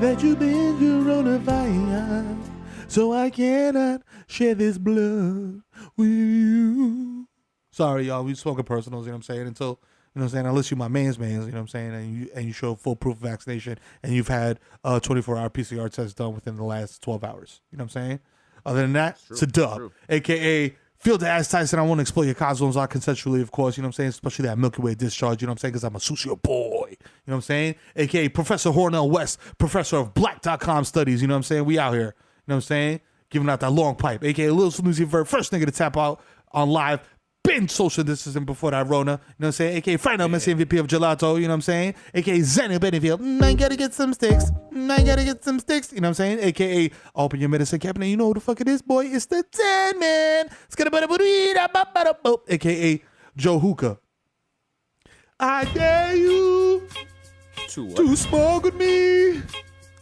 that you've been coronavirus, so I cannot share this blood with you. Sorry, y'all. We spoken personals, you know what I'm saying? Until, you know what I'm saying, unless you're my man's, you know what I'm saying, and you show full proof of vaccination and you've had a 24-hour PCR test done within the last 12 hours. You know what I'm saying? Other than that, it's a dub. A.K.A. Field to ask Tyson, I want to explore your cosmos out consensually, of course, you know what I'm saying? Especially that Milky Way discharge, you know what I'm saying? Because I'm a sucio boy, you know what I'm saying? A.K.A. Professor Hornell West, professor of black.com studies, you know what I'm saying? We out here, you know what I'm saying? Giving out that long pipe. A.K.A. Lil Snoozy Vert, first nigga to tap out on live. Been social distancing before that Rona, you know what I'm saying? A.K.A. Final Messi MVP of Gelato, you know what I'm saying? A.K.A. Zenny Benefield, I gotta get some sticks, I gotta get some sticks, you know what I'm saying? A.K.A. Open Your Medicine Cabinet, you know who the fuck it is, boy? It's the 10 man. A.K.A. Joe Hookah. I dare you to smoke with me.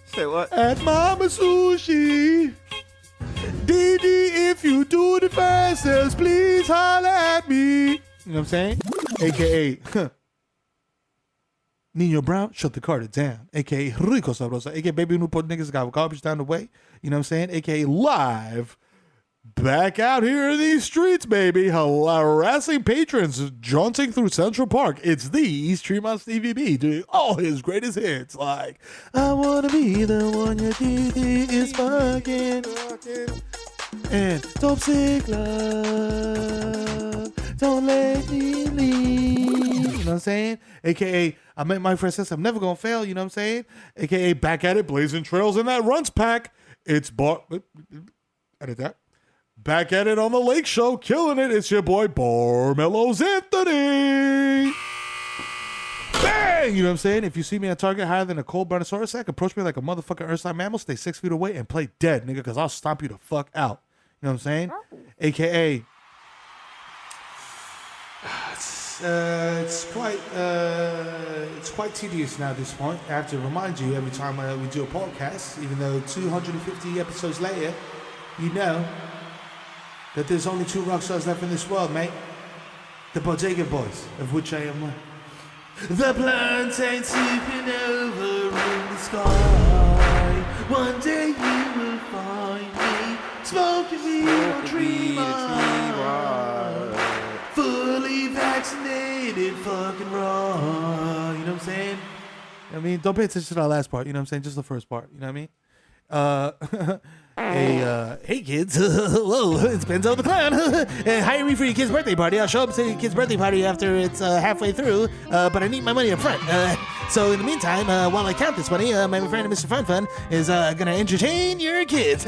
Say what? At Mama Sushi. DD, if you do the fastest, please holler at me. You know what I'm saying? A.K.A. Nino Brown, shut the Carter down. A.K.A. Rico Sabrosa. A.K.A. Baby Newport niggas got garbage down the way. You know what I'm saying? A.K.A. live. Back out here in these streets, baby. Harassing patrons, jaunting through Central Park. It's the East Tremont Stevie B doing all his greatest hits. Like, I want to be the one your DD is fucking. And Dope Sick Love, don't let me leave. You know what I'm saying? A.K.A. I met my friend says I'm never going to fail. You know what I'm saying? A.K.A. back at it, blazing trails in that runs pack. It's edit that. Back at it on the Lake Show, killing it. It's your boy, Barmelos Anthony. Bang! You know what I'm saying? If you see me at Target higher than a cold brontosaurus sack, approach me like a motherfucking earthside mammal, stay 6 feet away, and play dead, nigga, because I'll stomp you the fuck out. You know what I'm saying? A.K.A. It's quite tedious now at this point. I have to remind you every time we do a podcast, even though 250 episodes later, you know that there's only 2 rock stars left in this world, mate. The Bodega Boys, of which I am one. The plants ain't sleeping over in the sky. One day you will find me smoking me on Tremont. Fully vaccinated, fucking raw. You know what I'm saying? I mean, don't pay attention to that last part. You know what I'm saying? Just the first part. You know what I mean? Hey kids, whoa, it's Benzo the Clown. Hire me for your kid's birthday party. I'll show up to your kid's birthday party after it's halfway through, but I need my money up front. So in the meantime, while I count this money, my friend Mr. Fun Fun is gonna entertain your kids.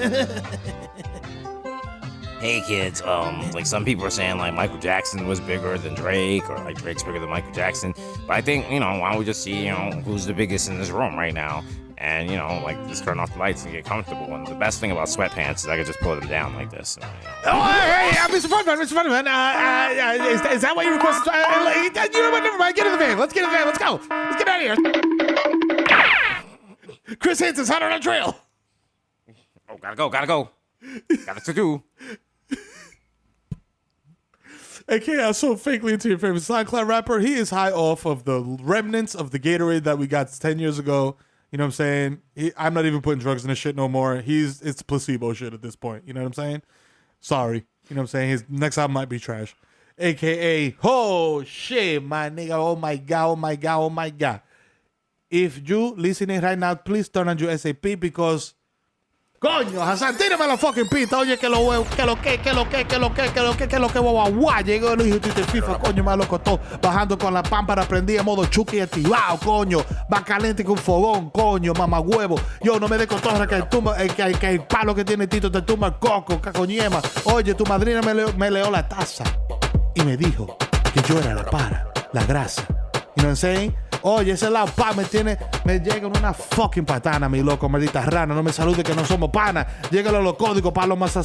Hey kids, like some people are saying like Michael Jackson was bigger than Drake, or like Drake's bigger than Michael Jackson. But I think, why don't we just see, who's the biggest in this room right now? And, like, just turn off the lights and get comfortable. And the best thing about sweatpants is I could just pull them down like this. Oh, hey, Mr. Funman, is that what you requested? You know what, never mind, get in the van. Let's get in the van, let's go. Let's get out of here. Chris Hansen's hot on the trail. Oh, gotta go. Got to do. A.K.A. I so fakely into your favorite SoundCloud rapper. He is high off of the remnants of the Gatorade that we got 10 years ago. You know what I'm saying? I'm not even putting drugs in this shit no more. It's placebo shit at this point. You know what I'm saying? Sorry. You know what I'm saying? His next album might be trash. a.k.a. Oh, shit, my nigga. Oh, my God, oh, my God, oh, my God. If you listening right now, please turn on your SAP because... Coño, Hasan, tírame la fucking pista. Oye, que lo que, guau, llegó el hijo de FIFA, coño, más loco todo. Bajando con la pámpara, prendí en modo chuki activado, coño. Va caliente con fogón, coño, mamá huevo. Yo no me de cotorra que el palo que tiene Tito te tumba el coco, cacoñema. Oye, tu madrina me leó la taza y me dijo que yo era la grasa. You know what I'm saying? Oye, ese lado pa me llega en una fucking patana, mi loco, maldita rana. No me salude que no somos panas. Llegale los códigos para los más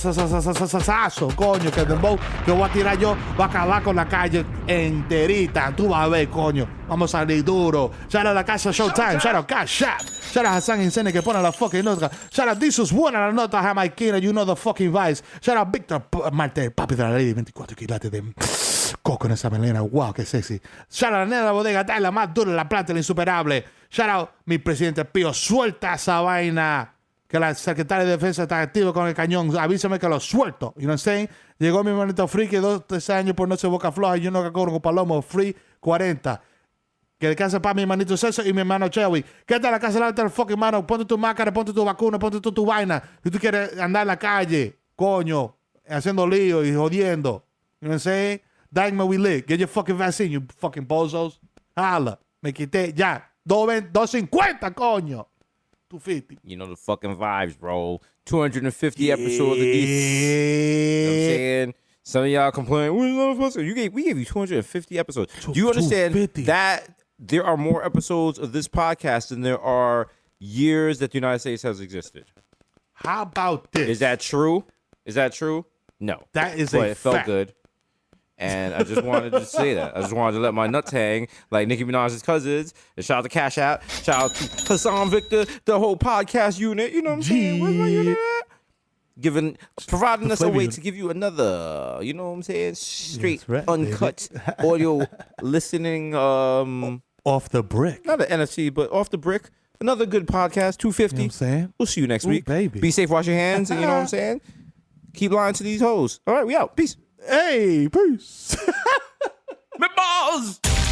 coño, que dembow que voy a tirar yo va a acabar con la calle enterita. Tú vas a ver, coño. Vamos a salir duro. Shout out a la casa Showtime. Shout out Cash Shop. Shout out Hasan Insane que pone la fucking nota. Shout out Desus, buena la nota, jamaiquina. You know the fucking vibes. Shout out Víctor Marte, papi de la ley de 24 quilates de coco en esa melena. Wow, qué sexy. Shout out a la nena de la bodega, está la más dura, la plata, la insuperable. Shout out mi presidente Pío, suelta esa vaina. Que la secretaria de defensa está activa con el cañón. Avísame que lo suelto. You know what I'm saying? Llegó mi manito friki 2-3 años por no ser boca floja. Yo no que corro con palomo. Free 40. Que descanse para mi manito César y mi hermano Chewy. ¿Qué tal la casa de la fucking mano? Ponte tu máscara, ponte tu vacuna, ponte tu vaina. Si tú quieres andar en la calle, coño, haciendo lío y jodiendo. You know what I'm saying? Dime we live. Get your fucking vaccine, you fucking bozos. Hala. Me quité ya. 250, coño. 250. You know the fucking vibes, bro. 250 episodes of these. You know what I'm saying? Some of y'all complain, we gave you 250 episodes. Do you understand that there are more episodes of this podcast than there are years that the United States has existed? How about this? Is that true? Is that true? No. That is but a it felt fact. good. And I just wanted to say that. I just wanted to let my nuts hang like Nicki Minaj's cousins. And shout out to Cash App. Shout out to Hasan Victor, the whole podcast unit. You know what I'm saying? Where's my unit at? Providing us a way to give you another, you know what I'm saying? Straight, right, uncut audio listening. Off the brick. Not an NFC, but off the brick. Another good podcast, 250. You know what I'm saying? We'll see you next Ooh, week. baby. Be safe, wash your hands, and you know what I'm saying? Keep lying to these hoes. All right, we out. Peace. Hey, peace. Meatballs!